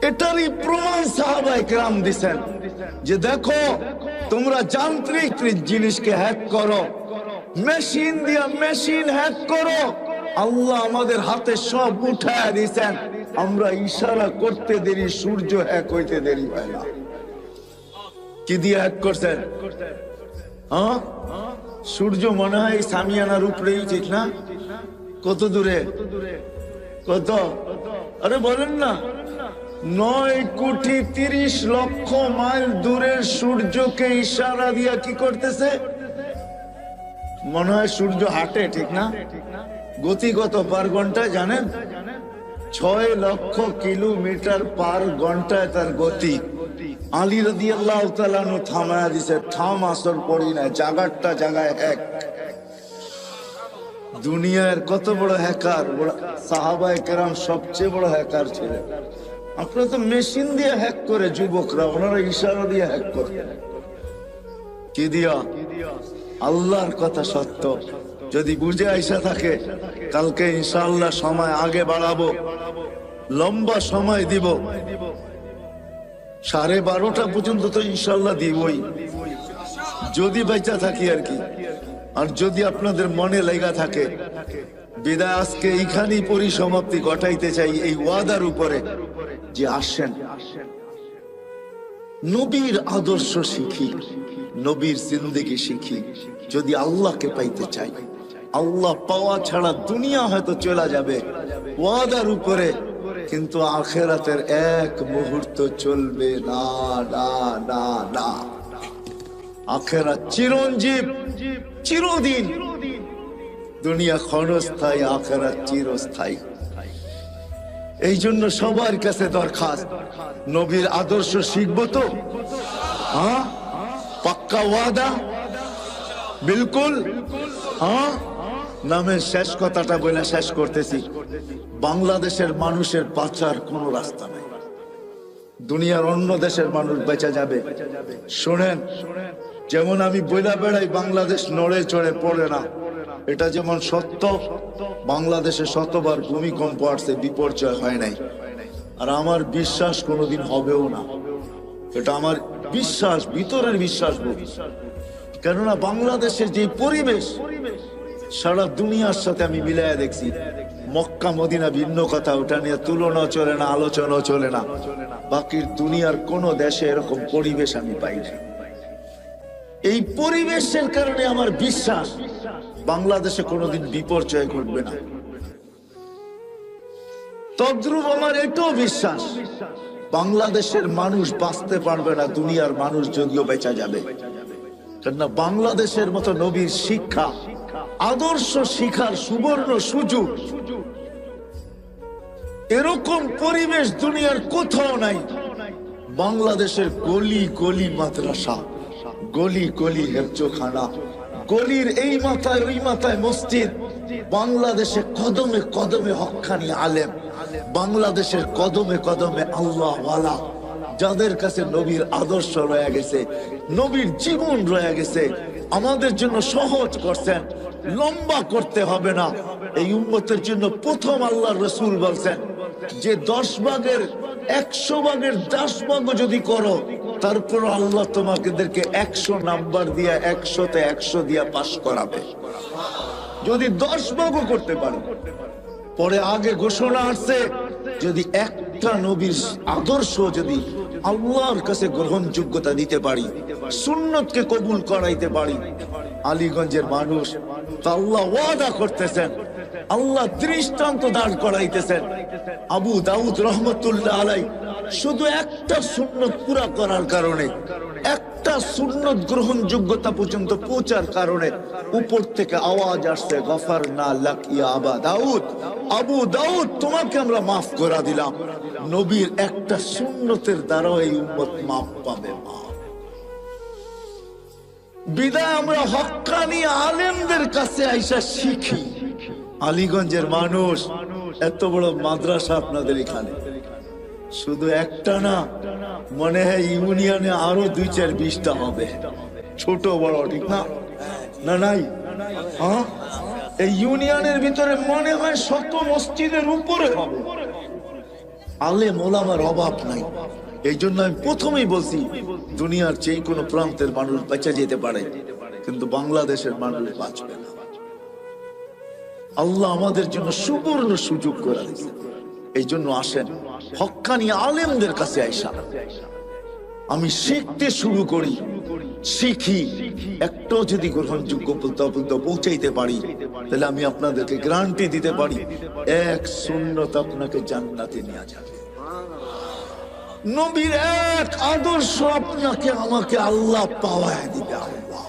এটারই প্রমাণ সাহাবায়ে কেরাম দিছেন যে দেখো, তোমরা যান্ত্রিক জিনিসকে হ্যাক করো, মেশিন দিয়া মেশিন হ্যাক করো, আল্লাহ আমাদের হাতে সব উঠায়া দিয়েছেন। আমরা ইশারা করতে দেরি, সূর্য হ্যাক হইতে দেরি হয় না। কি দিয়ে হ্যাক করছেন? হ্যাঁ, সূর্য মনে হয় সামিয়ানার উপরেই, ঠিক না? কত দূরে? কত আরে বলেন না, 9,30,00,000 মাইল দূরের সূর্যকে ইশারা দিয়া কি করতেছে? মনে হয় সূর্য হাঁটে, ঠিক না? গতি কত পার ঘন্টায় জানেন? 6,00,000 কিলোমিটার পার ঘন্টায় তার গতি। আলী রাদিয়াল্লাহু তাআলা আনহু থামায়া দিছে, থাম, আসর পড়ি না, জাগারটা জাগায় এক। দুনিয়ার কত বড় হ্যাকার, সাহাবায়ে কেরাম সবচেয়ে বড় হ্যাকার ছিলেন। আপনারা তো মেশিন দিয়ে হ্যাক করে, যুবকরা, ওনারা ইশারা দিয়ে হ্যাক করে। কি দিয়া? আল্লাহর কথা সত্য। যদি বুঝে আইসা থাকে, কালকে ইনশাআল্লাহ সময় আগে বাড়াবো, লম্বা সময় দিব, 12:30 পর্যন্ত তো ইনশাআল্লাহ দিবই, যদি বেঁচে থাকি আর কি। আর যদি আপনাদের মনে লেগা থাকে, বিদায় আজকে এইখানেই পরিসমাপ্তি ঘটাইতে চাই এই ওয়াদার উপরে যে আসেন নবীর আদর্শ শিখি, নবীর জিন্দেগি শিখি। যদি আল্লাহকে পাইতে চাই, আল্লাহ পাওয়া ছাড়া দুনিয়া হয়তো চলে যাবে ওয়াদার উপরে, কিন্তু আখিরাতের এক মুহূর্ত চলবে না, না, না, না। আখিরাত চিরঞ্জীব, চিরদিন। দুনিয়া ক্ষণস্থায়ী, আখিরাত চিরস্থায়ী। এই জন্য সবার কাছে দরখাস্ত, নবীর আদর্শ শিখবো তো? হ্যাঁ, পাক্কা ওয়াদা? বিলকুল। হ্যাঁ, নামের শেষ কথাটা বলে শেষ করতেছি। বাংলাদেশের মানুষের বাঁচার কোনো রাস্তা নাই। দুনিয়ার অন্য দেশের মানুষ বেঁচে যাবে। শোনেন, যেমন আমি বইলা বেড়াই বাংলাদেশ নড়ে চড়ে পড়ে না, এটা যেমন সত্য, বাংলাদেশে শতবার ভূমিকম্প আসছে, বিপর্যয় হয় নাই। আর আমার বিশ্বাস কোনোদিন হবেও না, এটা আমার বিশ্বাস, ভিতরের বিশ্বাস। কেননা বাংলাদেশের যে পরিবেশ সারা দুনিয়ার সাথে আমি মিলাইয়া দেখছি। মক্কা মদিনা ভিন্ন কথা, ওটা নিয়ে তুলনা চলে না, আলোচনা চলে না। বাকি দুনিয়ার কোন দেশে এরকম পরিবেশ আমি পাই না। এই পরিবেশের কারণে আমার বিশ্বাস বাংলাদেশে কোনোদিন বিপর্যয় ঘটবে না। তদ্রুপ আমার এটাও বিশ্বাস বাংলাদেশের মানুষ বাঁচতে পারবে না, দুনিয়ার মানুষ যদিও বেঁচে যাবে। কেননা বাংলাদেশের মতো নবীর শিক্ষা, আদর্শ শিখার সুবর্ণ সুযোগ, এরকম পরিবেশ দুনিয়ার কোথাও নাই। বাংলাদেশের গলি গলি মাদ্রাসা, গলি গলি হেফজোখানা, গলির এই মাথায় ওই মাথায় মসজিদ। বাংলাদেশে কদমে কদমে হক্কানি আলেম, বাংলাদেশের কদমে কদমে আল্লাহ ওয়ালা, যাদের কাছে নবীর আদর্শ রয়ে গেছে, নবীর জীবন রয়ে গেছে। আমাদের জন্য সহজ করছেন, লম্বা করতে হবে না। এই উম্মতের জন্য প্রথম আল্লাহর রাসূল বলছেন যে 10 ভাগের 100 ভাগের 10 ভাগ যদি করো, তারপর আল্লাহ তোমাদেরকে 100 নাম্বার দিয়া 100তে 100 দিয়া পাস করাবে, যদি 10 ভাগও করতে পারো। পরে আগে ঘোষণা আসছে, যদি একটা নবীর আদর্শ যদি আল্লাহর কাছে গ্রহণযোগ্যতা দিতে পারি, সুন্নতকে কবুল করাইতে পারি, আলীগঞ্জের মানুষ তা আল্লাহ ওয়াদা করতেছেন, আল্লাহ দৃষ্টান্ত দাঁড় করাইতেছেন। আবু দাউদ রহমতুল্লাহ আলাই শুধু একটা সুন্নত পুরা করার কারণে, একটা সুন্নত গ্রহণযোগ্যতা পর্যন্ত পৌঁছার কারণে উপর থেকে আওয়াজ আসছে, গফারনা লাক ইয়া আবা দাউদ, আবু দাউদ তোমাকে আমরা মাফ করে দিলাম। নবীর একটা সুন্নতের দ্বারা এই উম্মত মাফ পাবে। বিদায় আমরা হক্কানি আলেমদের কাছে আইসা শিখি। আলীগঞ্জের মানুষ, এত বড় মাদ্রাসা আপনাদের এখানে, শুধু একটা না, মনে হয় ইউনিয়নে আরো 2-4-20টা হবে, ছোট বড়, ঠিক না? না নাই? হ্যাঁ, এই ইউনিয়নের ভিতরে মনে হয় 100 মসজিদের উপরে হবে। আলেম ওলামার অভাব নাই। এই জন্য আমি প্রথমেই বলছি, দুনিয়ার যে কোনো প্রান্তের মানুষ বেঁচে যেতে পারে, কিন্তু বাংলাদেশের মানুষ বাঁচবে না। আল্লাহ আমাদের জন্য সুবর্ণ সুযোগ করে দিয়েছে। এই জন্য আসেন হক্কানি আলেমদের কাছে আইসা আমি শিখতে শুরু করি। শিখি, একটাও যদি গ্রহণযোগ্য বলতে পৌঁছাইতে পারি, তাহলে আমি আপনাদেরকে গ্যারান্টি দিতে পারি এক সুন্নত আপনাকে জান্নাতে নিয়ে যাবে। নবীর এক আদর্শ আপনাকে আমাকে আল্লাহ পাওয়ায় দিবে। আল্লাহ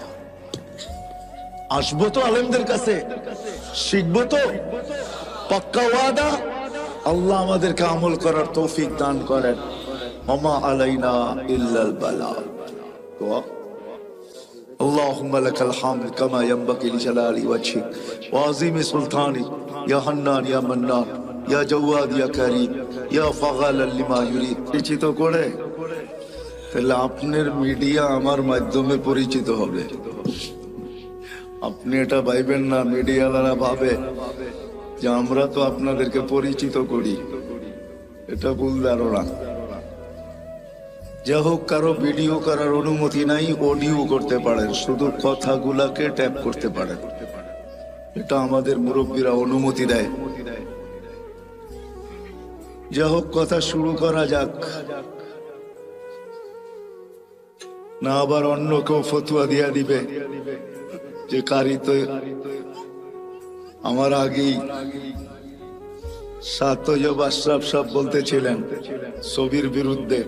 আসবো তো আলেমদের কাছে, শিখবো তো, পাক্কা ওয়াদা। আল্লাহ আমাদেরকে আমল করার তৌফিক দান করেন। ওমা আলাইনা ইল্লাল বালাগ। اللهم لك الحمد كما ينبغي لجلال وجهك وعظيم سلطانك يا حنان يا منان يا جواد يا كريم يا فعالا لما يريد। পরিচিত করে তাহলে আপনার মিডিয়া আমার মাধ্যমে পরিচিত হবে। আপনি এটা ভাইবেন না মিডিয়াওয়ালারা ভাবে যে আমরা তো আপনাদেরকে পরিচিত করি, এটা ভুল ধারণা। যা হোক, কারো ভিডিও করার অনুমতি নাই, অডিও করতে পারেন, শুধু কথাগুলাকে ট্যাপ করতে পারেন, এটা আমাদের মুরব্বীরা অনুমতি দেয়। যা হোক, কথা শুরু করা যাক, না আবার অন্য কেউ ফতুয়া দিয়া দিবে যে কারি তো আমার আগেই সাতয়ব আশরাফ সাহেব বলতেছিলেন ছবির বিরুদ্ধে।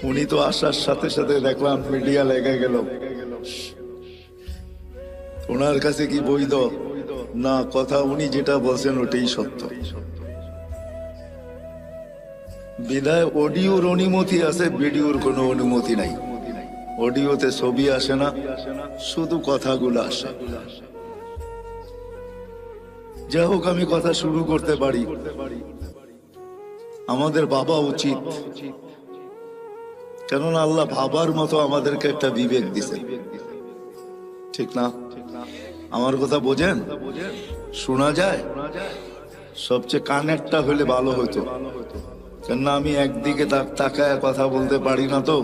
উনি তো আসার সাথে সাথে দেখলাম মিডিয়া লেগে গেল। ওনার কাছে কি বৈধ না কথা? উনি যেটা বলছেন ওটাই সত্য। বিদায় অডিওর অনুমতি আছে, ভিডিওর কোনো অনুমতি নাই। অডিওতে ছবি আসে না, শুধু কথাগুলো আসে। যাই হোক, আমি কথা শুরু করতে পারি। আমাদের ভাবা উচিত, কেননা আল্লাহ ভাবার মতো আমাদেরকে একটা বিবেক দিছে, ঠিক না? আমার কথা বোঝেন? শোনা যায়? সবচেয়ে কানেক্টটা হলে ভালো হতো, কেননা আমি একদিকে তাকায় কথা বলতে পারি না তো।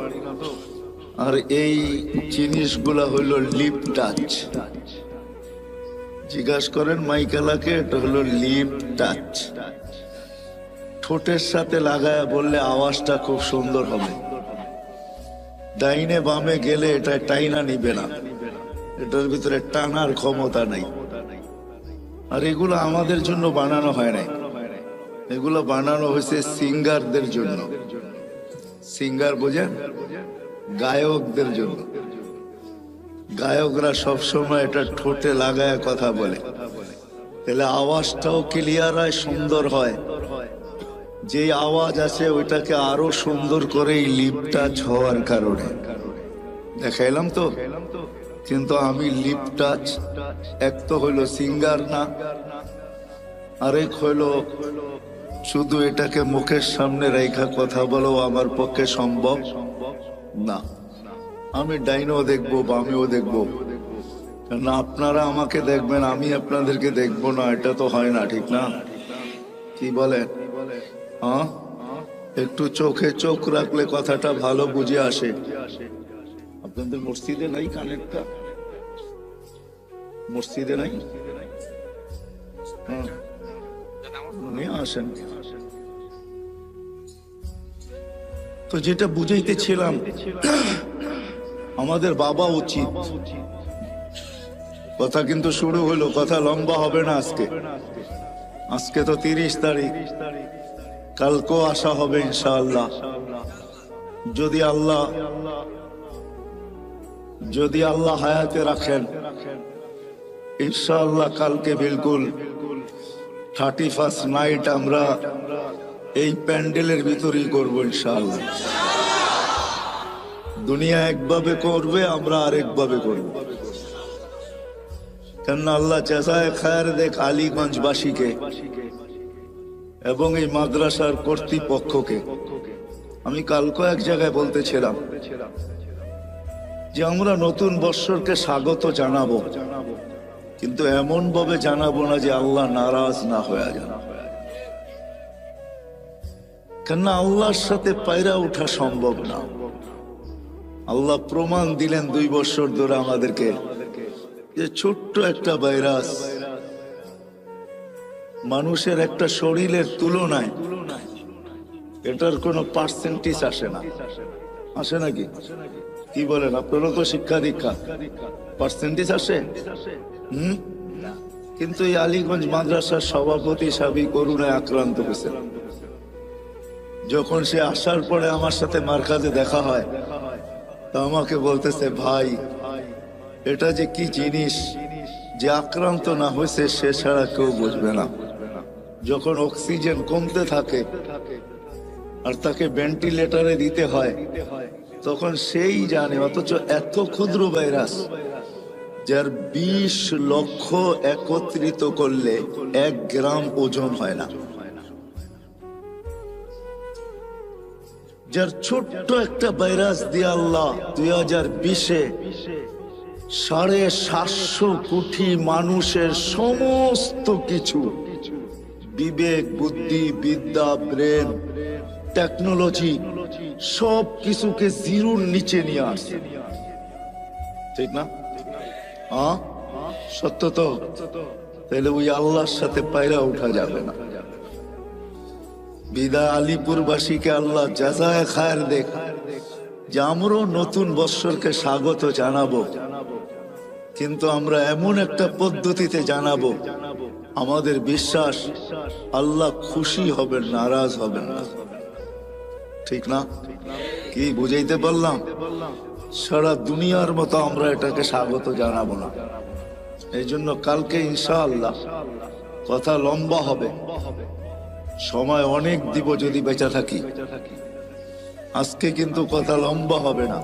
আর এই জিনিসগুলা হইল লিপ টাচ। জিজ্ঞাসা করেন মাইকেলাকে, এটা হলো লিপ টাচ। ঠোঁটের সাথে লাগায় বললে আওয়াজটা খুব সুন্দর হবে। ডাইনে বামে গেলে এটা টাইনা নিবে না, এটার ভিতরে টানার ক্ষমতা নাই। আর এগুলো আমাদের জন্য বানানো হয় নাই, এগুলো বানানো হয়েছে সিঙ্গারদের জন্য। সিঙ্গার বোঝেন? গায়কদের জন্য। গায়করা সবসময় এটা ঠোঁটে লাগায় কথা বলে, তাহলে আওয়াজটাও ক্লিয়ার হয়, সুন্দর হয়। যে আওয়াজ আছে ওইটাকে আরো সুন্দর করে লিপ টাচ হওয়ার কারণে দেখাইলাম তো। কিন্তু আমি লিপ টাচ এক তো হইলো সিঙ্গার না, আরেক হইলো শুধু এটাকে মুখের সামনে রেখা কথা বলো আমার পক্ষে সম্ভব না। আমি ডাইনেও দেখবো, বামেও দেখবো, কারণ আপনারা আমাকে দেখবেন, আমি আপনাদেরকে দেখবো না, এটা তো হয় না, ঠিক না? কি বলেন? হ্যাঁ, একটু চোখে চোখ রাখলে কথাটা ভালো বুঝে আসে। আপনাদের মসজিদে নাই কানেক্টটা? মসজিদে নাই? হ্যাঁ, নিয়ে আসেন। তো যেটা বুঝাইতেছিলাম, আমাদের বাবা উচিত। কথা কিন্তু শুরু হলো, কথা লম্বা হবে না আজকে। আজকে তো 30 তারিখ, কালকেও আসা হবে ইনশাআল্লাহ। যদি আল্লাহ হায়াতে রাখেন, ইনশাআল্লাহ কালকে বিলকুল 31st নাইট আমরা এই প্যান্ডেলের ভিতরেই করবো ইনশাআল্লাহ। দুনিয়া একভাবে করবে, আমরা আরেকভাবে করব। কেননা আল্লাহ জাযায়ে খায়ের দেখ আলীগঞ্জবাসীকে এবং এই মাদ্রাসার কর্তৃপক্ষকে। আমি কালকে এক জায়গায় বলতেছিলাম যে আমরা নতুন বৎসরকে স্বাগত জানাবো, কিন্তু এমন ভাবে জানাবো না যে আল্লাহ নারাজ না হয়ে যান। কেননা আল্লাহর সাথে পায়রা ওঠা সম্ভব না। আল্লাহ প্রমাণ দিলেন 2 বছর ধরে আমাদেরকে যে ছোট্ট একটা ভাইরাস মানুষের একটা শরীরের তুলনায় এটার কোনো পার্সেন্টেজ আসে না। আসে নাকি? কি বলেন, আপনারও তো শিক্ষা দীক্ষা পার্সেন্টেজ আসে? হুম। কিন্তু এই আলীগঞ্জ মাদ্রাসার সভাপতি সাবি করুণায় আক্রান্ত হয়েছে। যখন সে আসার পরে আমার সাথে মার্কাজে দেখা হয়, তা আমাকে বলতেছে, ভাই এটা যে কি জিনিস, যে আক্রান্ত না হয়েছে সে ছাড়া কেউ বুঝবে না। যখন অক্সিজেন কমতে থাকে আর তাকে ভেন্টিলেটরে দিতে হয়, তখন সেই জানে। অথচ এত ক্ষুদ্র ভাইরাস যার 20 লক্ষ একত্রিত করলে 1 গ্রাম ওজন হয় না, যার ছোট্ট একটা ভাইরাস দিয়ে আল্লাহ 2020-এ 750 কোটি মানুষের সমস্ত কিছু, বিবেক, বুদ্ধি, বিদ্যা, ব্রেন, টেকনোলজি, সব কিছুকে জিরোর নিচে নিয়ে আসছে। ঠিক না? হ্যাঁ, সত্য তো। তাহলে ওই আল্লাহর সাথে পায়রা উঠা যাবে না। বিদায় আলিপুরবাসীকে আল্লাহ জাযায়ে খায়ের দেখ, যে আমরাও নতুন বৎসরকে স্বাগত জানাবো, কিন্তু আমরা এমন একটা পদ্ধতিতে জানাবো, আমাদের বিশ্বাস আল্লাহ খুশি হবেন, নারাজ হবেন না। ঠিক না? কি বুঝাইতে পারলাম? সারা দুনিয়ার মতো আমরা এটাকে স্বাগত জানাবো না। এই জন্য কালকে ইনশাআল্লাহ কথা লম্বা হবে, সময় অনেক দিব যদি বেঁচে থাকি। আজকে কিন্তু কথা লম্বা হবে না,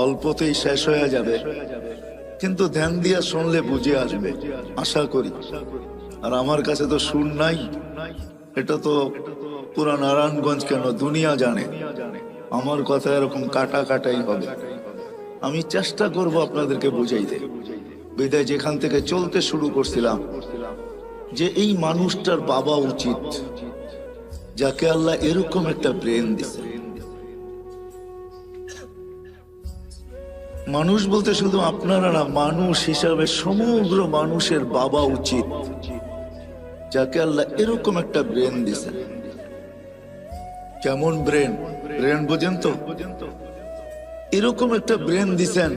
অল্পতেই শেষ হয়ে যাবে, কিন্তু ধ্যান দিয়া শুনলে বুঝে আসবে আশা করি। আর আমার কাছে তো সুর নাই, এটা তো পুরা নারায়ণগঞ্জ কেন দুনিয়া জানে আমার কথা এরকম কাটা কাটাই হবে। আমি চেষ্টা করব আপনাদেরকে বুঝাইতে। বিদায় যেখান থেকে চলতে শুরু করছিলাম, যে এই মানুষটার বাবা উচিত যাকে আল্লাহ এরকম একটা ব্রেন দিছে। মানুষ বলতে শুধু আপনারা না, মানুষ হিসাবে সমগ্র মানুষের বাবা উচিত যাকে আল্লাহ এরকম একটা ব্রেন দিছে। কেমন ব্রেন? ব্রেন বোঝেন তো? এরকম একটা ব্রেন দিছেন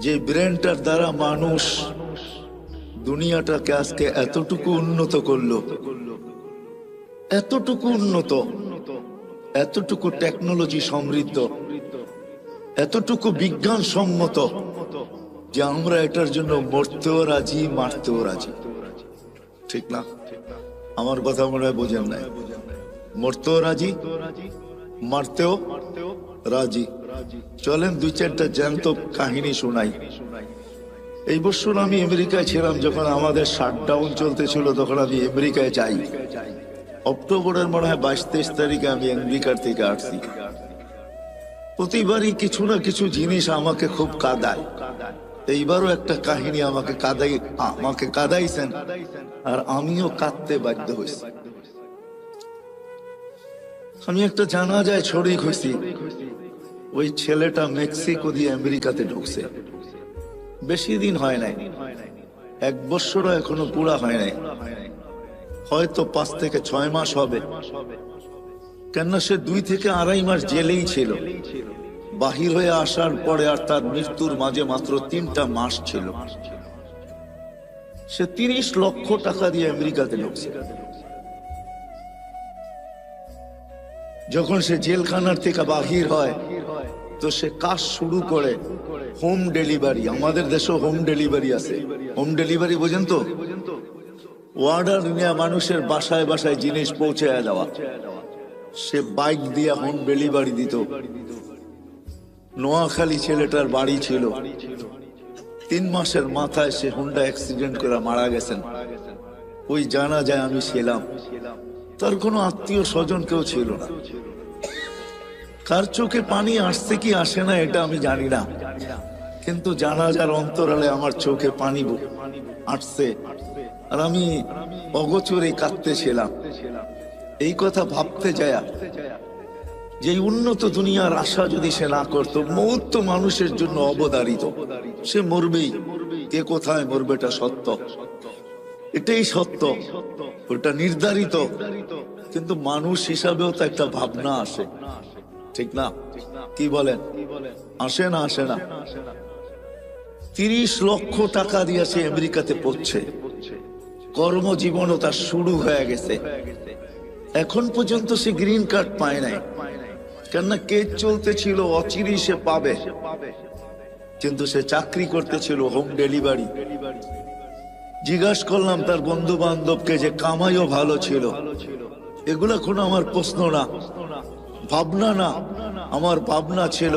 যে ব্রেনটার দ্বারা মানুষ দুনিয়াটাকে আজকে এতটুকু উন্নত করলো, এতটুকু উন্নত, এতটুকু টেকনোলজি সমৃদ্ধ, এতটুকু বিজ্ঞান সম্মত, যে আমরা এটার জন্য মরতেও রাজি, মারতেও রাজি। ঠিক না? আমার কথা মনে হয় বোঝেন নাই। মরতেও রাজি, মারতেও রাজি। চলেন 2-4টা জ্যান্ত কাহিনী শোনাই। এই বছর আমি আমেরিকায় ছিলাম, যখন আমাদের শাটডাউন চলতেছিল, তখন আমি আমেরিকায় যাই। অক্টোবরের মনে হয় 22-23 তারিখে আমি আমেরিকার থেকে আসছি। প্রতিবারই কিছু না কিছু জিনিস আমাকে খুব কাঁদায়। এইবারও একটা কাহিনী আমাকে কাঁদাইছেন, আর আমিও কাঁদতে বাধ্য হয়েছি। আমি একটা জানাজায় শরীক হয়েছি। ওই ছেলেটা মেক্সিকো দিয়ে আমেরিকাতে ঢুকছে, বেশি দিন হয় নাই, 1 বছরও এখনো পুরা হয় নাই, হয়তো 5 থেকে 6 মাস হবে। কেননা সে 2 থেকে আড়াই মাস জেলেই ছিল। বাহির হয়ে আসার পরে আর তার মৃত্যুর মাঝে মাত্র 3টা মাস ছিল। সে 30 লক্ষ টাকা দিয়ে আমেরিকাতে ঢুকছে। যখন সে জেলখানার থেকে বাহির হয়, তো সে কাজ শুরু করে হোম ডেলিভারি। আমাদের দেশেও হোম ডেলিভারি আছে। হোম ডেলিভারি বোঝেন তো? অর্ডার নিয়ে মানুষের বাসায় বাসায় জিনিস পৌঁছে দেওয়া। সে বাইক দিয়ে হোম ডেলিভারি দিত। নোয়াখালী ছেলেটার বাড়ি ছিল। 3 মাসের মাথায় সে হুন্ডা অ্যাক্সিডেন্ট করে মারা গেছেন। ওই জানাজায় আমি ছিলাম। তার কোনো আত্মীয় স্বজন কেউ ছিল না। কার চোখে পানি আসছে কি আসে না এটা আমি জানি না, কিন্তু জানাজার অন্তরালে আমার চোখে পানি আসছে, আর আমি অগোচরে কাঁদতেছিলাম। এই কথা ভাবতে যায় যে উন্নত দুনিয়ার আশা যদি সে না করতো, মৌত তো মানুষের জন্য অবধারিত, সে মরবেই। কে কোথায় মরবে এটা সত্য, এটাই সত্য, ওটা নির্ধারিত। কিন্তু মানুষ হিসাবেও তো একটা ভাবনা আসে, ঠিক না? কি বলেন? আসে না আসে না? 30 লক্ষ টাকা দিয়ে সে আমেরিকাতে পড়ছে, কর্মজীবনও তার শুরু হয়ে গেছে, এখন পর্যন্ত সে গ্রিন কার্ড পায় নাই। কেননা কেস চলতেছিল, অচিরেই সে পাবে, কিন্তু সে চাকরি করতেছিল হোম ডেলিভারি। জিজ্ঞাসা করলাম তার বন্ধু বান্ধবকে যে কামাইও ভালো ছিল। এগুলা কোনো আমার প্রশ্ন না, ভাবনা না, আমার ভাবনা ছিল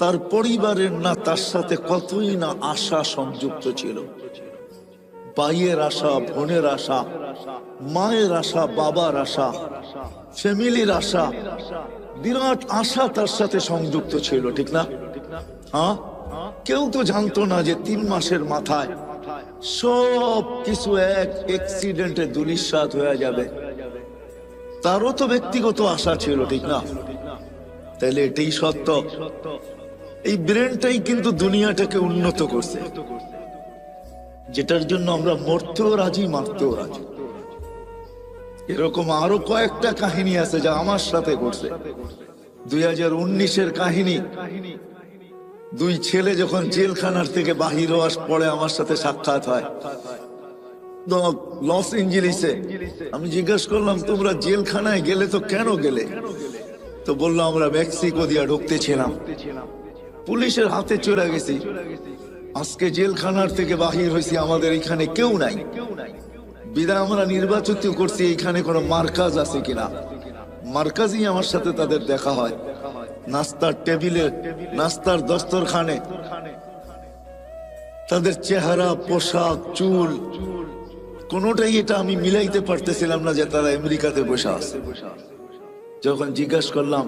তার পরিবারের না তার সাথে কতই না আশা সংযুক্ত ছিল। ভাইয়ের আশা, বোনের আশা, মায়ের আশা, বাবার আশা, ফ্যামিলির আশা, বিরাট আশা তার সাথে সংযুক্ত ছিল, ঠিক না? হ্যাঁ, কেউ তো জানতো না যে 3 মাসের মাথায় সব কিছু এক অ্যাক্সিডেন্টে ধূলিসাৎ হয়ে যাবে। তারও তো ব্যক্তিগত আশা ছিল, ঠিক না? তাহলে এটাই সত্য। এই ব্রেনটাই কিন্তু দুনিয়াটাকে উন্নত করছে, যেটার জন্য আমরা মরতেও রাজি, মারতেও রাজি। এরকম আরো কয়েকটা কাহিনী আছে যা আমার সাথে ঘটছে। 2019-এর কাহিনী। 2 ছেলে যখন জেলখানার থেকে বাহির হওয়ার পরে আমার সাথে সাক্ষাৎ হয় লস এঞ্জেলিসে। আমি জিজ্ঞাসা করলাম, তোমরা জেলখানায় গেলে তো কেন গেলে? তো বললো, আমরা মেক্সিকো দিয়ে ঢুকতেছিলাম, পুলিশের হাতে চলে গেছি, আজকে জেলখানার থেকে বাহির হয়েছি, আমাদের এখানে কেউ নাই, বিদায় আমরা নির্বাচিত করছি এখানে কোনো মার্কাজ আছে কিনা। মার্কাজই আমার সাথে তাদের দেখা হয়, নাস্তার টেবিলে, নাস্তার দস্তরখানে। তাদের চেহারা, পোশাক, চুল, কোনোটাই এটা আমি মিলাইতে পারতেছিলাম না যে তারা আমেরিকাতে বসে আছে। যখন জিজ্ঞাসা করলাম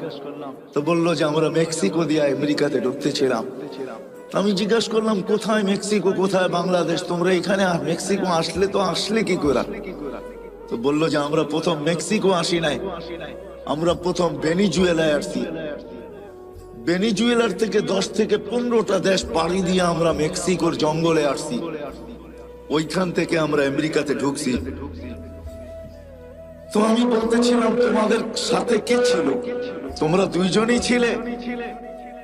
তো বললো যে আমরা মেক্সিকো দিয়ে আমেরিকাতে ঢুকতেছিলাম। আমি জিজ্ঞাসা করলাম, কোথায় মেক্সিকো, কোথায় বাংলাদেশ? তোমরা এখানে মেক্সিকো আসলে তো আসলে কি করে? তো বললো যে আমরা প্রথম মেক্সিকো আসি নাই, আমরা প্রথম ভেনিজুয়েলায় আসছি। ভেনিজুয়েলার থেকে 10 থেকে 15টা দেশ পাড়ি দিয়ে আমরা মেক্সিকোর জঙ্গলে আসছি, ওইখান থেকে আমরা আমেরিকাতে ঢুকছি। তো আমি বলতেছিলাম, তোমাদের সাথে কে ছিল? তোমরা 2 জনই ছিলে?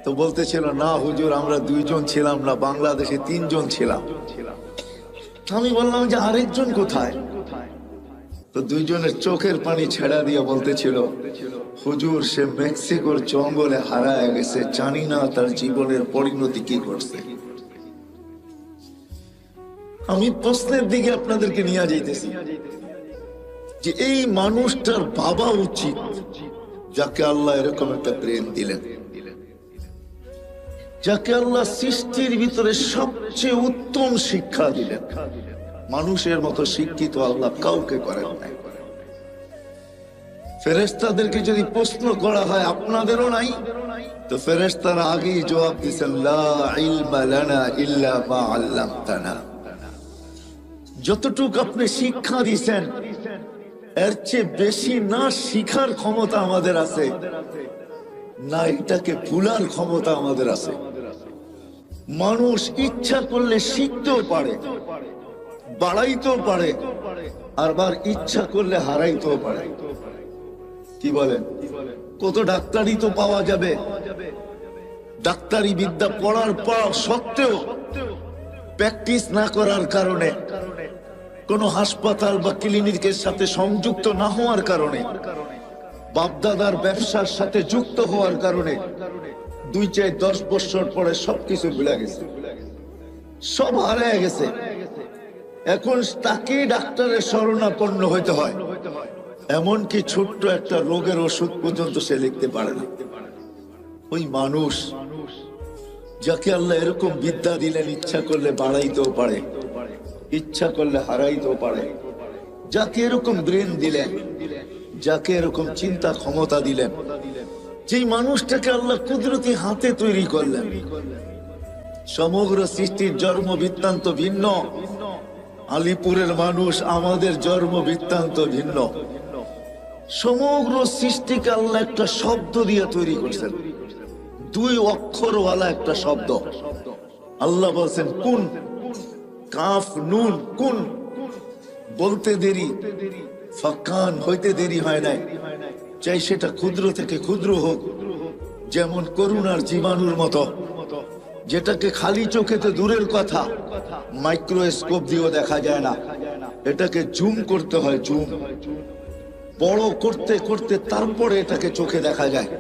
তো বলতেছিল, না হুজুর, আমরা 2 জন ছিলাম না, বাংলাদেশে 3 জন ছিলাম। আমি বললাম যে আরেকজন কোথায়? তো 2 জনের চোখের পানি ছেড়া দিয়ে বলতেছিল, হুজুর, সে মেক্সিকোর জঙ্গলে হারায় গেছে, জানি না তার জীবনের পরিণতি কি করছে। আমি প্রশ্নের দিকে আপনাদেরকে নিয়ে যাইতেছি যে এই মানুষটার ভাবা উচিত যাকে আল্লাহ এরকম একটা ব্রেন দিলেন, যাকে আল্লাহ সৃষ্টির ভিতরে সবচেয়ে উত্তম শিক্ষা দিলেন। মানুষের মতো শিক্ষিত আল্লাহ কাউকে করেন নাই। ফেরেশতাদেরকে যদি প্রশ্ন করা হয় আপনাদেরও নাই, তো ফেরেশতারা আগেই জবাব দিয়েছেন, লা ইলমা লানা ইল্লা মা আল্লামতানা। যতটুকু আপনি শিক্ষা দিয়েছেন এর চেয়ে বেশি না শিখার ক্ষমতা আমাদের আছে, না এটাকে ভুলার ক্ষমতা আমাদের আছে। মানুষ ইচ্ছা করলে শিখতেও পারে, বাড়াইতেও পারে, আবার ইচ্ছা করলে হারাইতেও পারে। কি বলেন? কত ডাক্তারি তো পাওয়া যাবে, ডাক্তারি বিদ্যা পড়ার পর সত্ত্বেও প্র্যাকটিস না করার কারণে, কোন হাসপাতাল বা ক্লিনিকের সাথে সংযুক্ত না হওয়ার কারণে, বাপদাদার ব্যবসার সাথে যুক্ত হওয়ার কারণে 2-10 বছর পরে সবকিছু ভুলে গেছে, সব হারিয়ে গেছে। এখন তাকে ডাক্তারের শরণাপন্ন হইতে হয়, এমনকি ছোট্ট একটা রোগের ওষুধ পর্যন্ত সে লিখতে পারে না। ওই মানুষ যাকে আল্লাহ এরকম বিদ্যা দিলেন, ইচ্ছা করলে বাড়াইতেও পারে, ইচ্ছা করলে হারাইতেও পারে, যাকে এরকম ব্রেন দিলেন, যাকে এরকম চিন্তা ক্ষমতা দিলেন, যেই মানুষটাকে আল্লাহ কুদরতি হাতে তৈরি করলেন। সমগ্র সৃষ্টির জন্ম বৃত্তান্ত ভিন্ন, আলিপুরের মানুষ, আমাদের জন্ম বৃত্তান্ত ভিন্ন। সমগ্র সৃষ্টিকে আল্লাহ একটা শব্দ দিয়ে তৈরি করছেন, 2 অক্ষরওয়ালা একটা শব্দ। আল্লাহ বলছেন কুন, কাফ নুন, কুন। বলতে দেরি, ফাকান হইতে দেরি হয় নাই। চাই সেটা ক্ষুদ্র থেকে ক্ষুদ্র হোক, যেমন করুণার জীবাণুর মতো, যেটাকে খালি চোখেতে দূরের কথা, মাইক্রোস্কোপ দিয়েও দেখা যায় না, এটাকে জুম করতে হয়, জুম বড় করতে করতে তারপরে এটাকে চোখে দেখা যায়।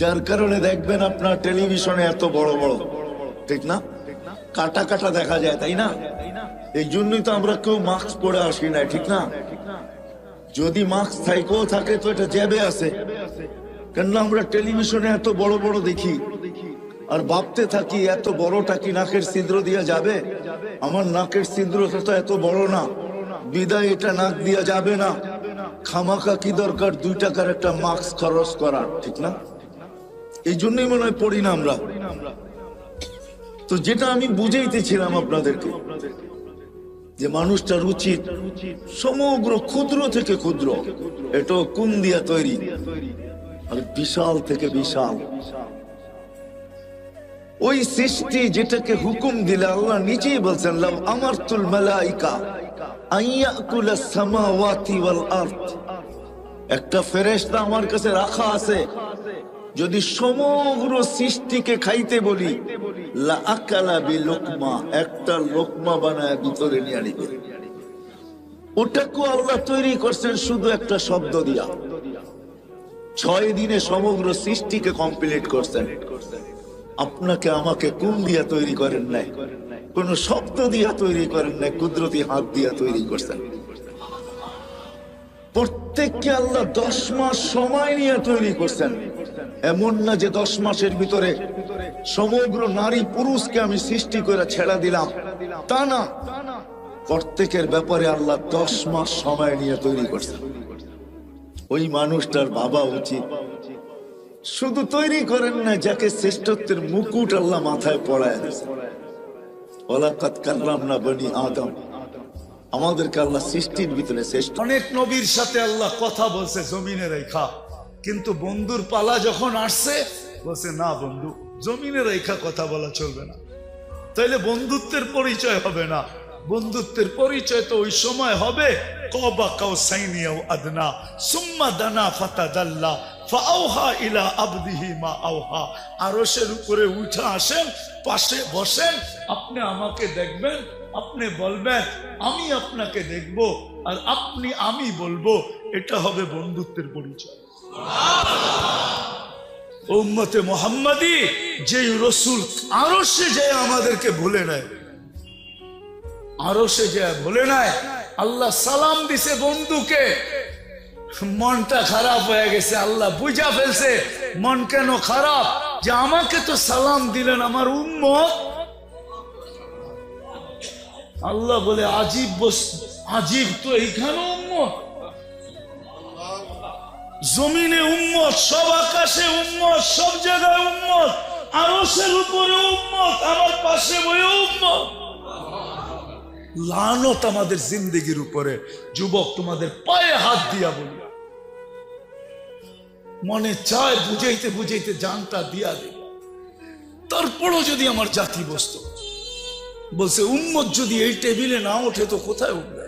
যার কারণে দেখবেন আপনার টেলিভিশনে এত বড় বড়, ঠিক না, কাটা কাটা দেখা যায়, তাই না? এই জন্যই তো আমরা কেউ মাস্ক পরে আসি না, ঠিক না? যদি মাস্ক থাইকেও থাকে তো এটা জ্যাবে আছে, কেননা আমরা টেলিভিশনে এত বড় বড় দেখি আর ভাবতে থাকি এত বড়টা কি নাকের ছিদ্র দিয়া যাবে? আমার নাকের ছিদ্রটা তো এত বড় না, বিদায় এটা নাক দিয়া যাবে না, খামাখা কি দরকার 2 টাকার একটা মাস্ক খরচ করার, ঠিক না? এই জন্যই মনে হয় পড়ি না আমরা। তো যেটা আমি বুঝাইতেছিলাম আপনাদেরকে, যে মানুষটার উচিত সমগ্র ক্ষুদ্র থেকে ক্ষুদ্র, এটা কোন দিয়া তৈরি, আর বিশাল থেকে বিশাল ওই সৃষ্টি যেটাকে হুকুম দিলে আল্লাহ নিজেই বলছেন, লাউ আমারতুল মালাইকা আইয়াকুলাস সামাওয়াতি ওয়াল আরদ, একটা ফেরেশতা আমার কাছে রাখা আছে, যদি সমগ্র সৃষ্টিকে খাইতে বলি, লা আকালা বিলুকমা, একটা লোকমা বানায় ভিতরে নিয়ে আনিবে। ওটাকে আল্লাহ তৈরি করছেন শুধু একটা শব্দ দিয়া। 6 দিনে সমগ্র সৃষ্টিকে কমপ্লিট করছেন। আপনাকে আমাকে কোন দিয়া তৈরি করেন নাই, কোন শব্দ দিয়া তৈরি করেন নাই, কুদরতি হাত দিয়া তৈরি করছেন। প্রত্যেককে আল্লাহ 10 মাস সময় নিয়ে তৈরি করছেন। এমন না যে 10 মাসের ভিতরে সমগ্র নারী পুরুষকে আমি সৃষ্টি করে ছেড়া দিলাম, তা না, প্রত্যেকের ব্যাপারে আল্লাহ 10 মাস সময় নিয়ে তৈরি করছেন। ওই মানুষটার ভাবা উচিত, শুধু তৈরি করেন না, যাকে শ্রেষ্ঠত্বের মুকুট আল্লাহ মাথায় পড়ায় দিয়েছেন। ওয়ালাকাদ কাররামনা বনি আদম, আমাদেরকে আল্লাহ সৃষ্টির ভিতরে শ্রেষ্ঠ। অনেক নবীর সাথে আল্লাহ কথা বলছে জমিনে রেখা, কিন্তু বন্ধুর পালা যখন আসছে বলছে না বন্ধু, জমিনে রেখা কথা বলা চলবে না, তাইলে বন্ধুত্বের পরিচয় হবে না। বন্ধুত্বের পরিচয় তো ওই সময় হবে কবা কাউসাইনি আও আদনা সুম্মা দানা ফাতাদাল্লা ফাআওহা ইলা আবদিহি মা আওহা। আরশের উপরে উঠে আসেন, পাশে বসেন, আপনি আমাকে দেখবেন, আপনি বলবেন আমি আপনাকে দেখব, আর আপনি আমি বলবো, এটা হবে বন্ধুত্বের পরিচয়। উম্মতে মুহাম্মাদি যেই রসুল আরশে যায় আমাদেরকে ভুলে নেয়, আরশে যায় ভুলে নেয়, আল্লাহ সালাম দিছে বন্ধুকে, মনটা খারাপ হয়ে গেছে, আল্লাহ বুঝা ফেলছে মন কেন খারাপ, যে আমাকে তো সালাম দিলেন আমার উম্মত। আল্লাহ বলে আজীব আজীব, তো এইখানে উম্মত, জমিনে উম্মত, সব আকাশে উম্মত, সব জায়গায় উম্মত, আরশের উপরে উম্মত, আমার পাশে বয়ে উম্মত। লানত আমাদের জিন্দেগির উপরে। যুবক, তোমাদের পায়ে হাত দিয়া বলি, মনে চায় বুঝাইতে বুঝাইতে জানটা দিয়া দে, তারপরও যদি আমার জাতি বসত, বলছে উম্মত যদি এই টেবিলে না ওঠে তো কোথায় উঠবে,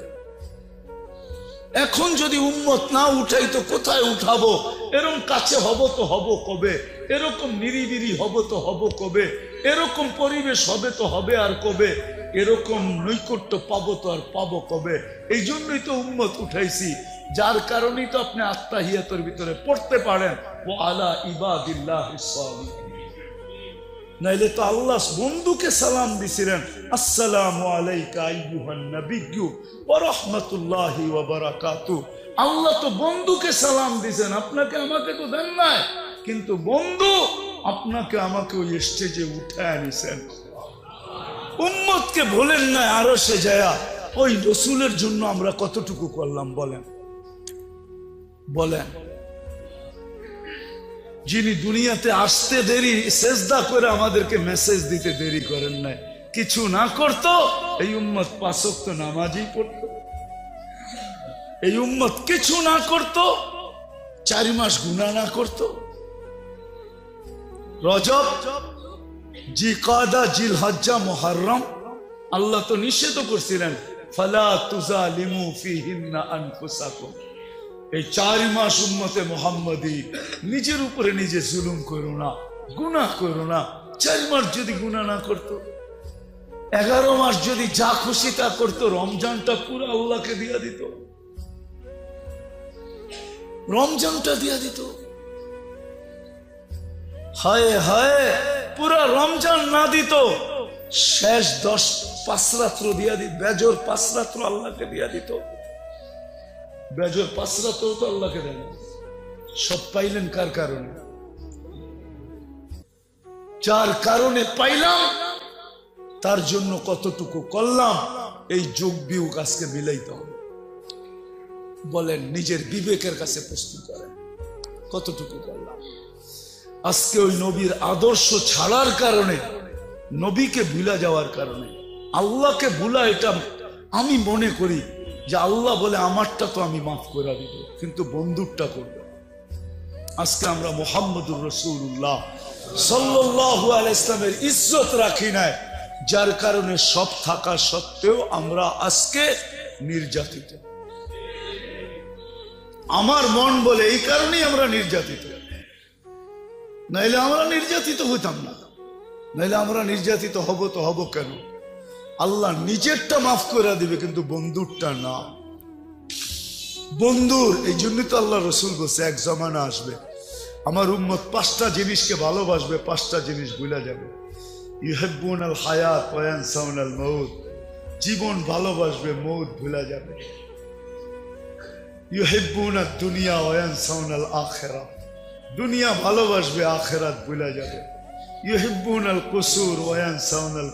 এখন যদি উম্মত না উঠাই তো কোথায় উঠাবো, এরকম কাছে হব তো হব কবে, এরকম নিরিবিরি হব তো হব কবে, এরকম পরিবেশ হবে তো হবে আর কবে, এরকম নৈকট্য পাবো তো আর পাবো কবে। এই জন্যই তো উম্মত উঠাইছি, যার কারণেই তো আপনি আত্তাহিয়াতের ভিতরে পড়তে পারেন ও আলা ইবাদিল্লাহিস সালিহিন। নাইলে তো আল্লাহ বন্ধুকে সালাম দিছিলেন, আসসালামু আলাইকা আইয়ুহান নাবিয়্যু ওয়া রাহমাতুল্লাহি ওয়া বারাকাতুহু। আল্লাহ তো বন্ধুকে সালাম দিছেন, আপনাকে আমাকে তো দেন নাই, কিন্তু বন্ধু আপনাকে আমাকে ওই স্টেজে উঠায় নিছেন। উম্মতকে বলেন না আরশে যায়া, ওই রসুলের জন্য আমরা কতটুকু করলাম বলেন বলেন। যিনি দুনিয়াতে আসতে দেরি, সেজদা করে আমাদেরকে মেসেজ দিতে দেরি করেন নাই, কিছু না করতো এই উম্মত 5 ওয়াক্ত নামাজই পড়তো, এই উম্মত কিছু না করতো 4 মাস গুনাহ না করতো। রজব, জিকাদা, জিলহজ্জা, মুহররম আল্লাহ তো নিষেধ করছিলেন, ফালা তুজালিমু ফিহিন্না আনফুসাকুম, এই 4 মাস উম্মতে মুহাম্মাদি নিজের উপরে নিজে জুলুম করো না, গুনাহ করো না। 4 মাস যদি গুনাহ না করতো, 11 মাস যদি যা খুশি তা করতো, রমজানটা পুরো আল্লাহকে দিয়া দিত, রমজানটা দিয়া দিত। হায় হায়, পুরা রমজান না দিত, শেষ 5 রাত্র দিয়া দিত, বেজর 5 রাত্র আল্লাহকে দিয়া দিত। বেজর 5 রাত্র তো আল্লাহকে দেন। সব পাইলেন কার কারণে? যার কারণে পাইলাম তার জন্য কতটুকু করলাম, এই যোগ বিয়োগ আজকে মিলাইতে হবে। বলেন, নিজের বিবেকের কাছে প্রশ্ন করেন, কতটুকু করলাম? আজকে ওই নবীর আদর্শ ছাড়ার কারণে, নবীকে ভুলা যাওয়ার কারণে, আল্লাহকে ভুলা, এটা আমি মনে করি যে আল্লাহ বলে আমারটা তো আমি মাফ করে দিব, কিন্তু বন্ধুরটা করবে। আজকে আমরা মুহাম্মদুর রাসূলুল্লাহ সাল্লাল্লাহু আলাইহি ইসলামের ইজ্জত রাখি নাই, যার কারণে সব থাকা সত্ত্বেও আমরা আজকে নির্যাতিত। আমার মন বলে এই কারণেই আমরা নির্যাতিত, নাইলে আমরা নির্যাতিত হইতাম না। নাইলে আমরা নির্যাতিত হব তো হব কেন? আল্লাহ নিজেরটা মাফ করে দিবে, কিন্তু বন্ধুরটা না। বন্ধুর এই জন্যই তো আল্লাহ রসুল বলছে, এক জমানা আসবে আমার উম্মত 5টা জিনিসকে ভালোবাসবে, 5টা জিনিস ভুলে যাবে। ইউহিব্বুনাল হায়াত ওয়া ইয়ানসাউনাল মউত, জীবন ভালোবাসবে, মউত ভুলে যাবে। ইউহিব্বুনাদ দুনিয়া ওয়া ইয়ানসাউনাল আখিরাহ, দুনিয়া ভালোবাসবে, আখিরাত ভুলে যাবে। ইউহিব্বুনাল কুসুর ওয়া ইয়ানসাউনাল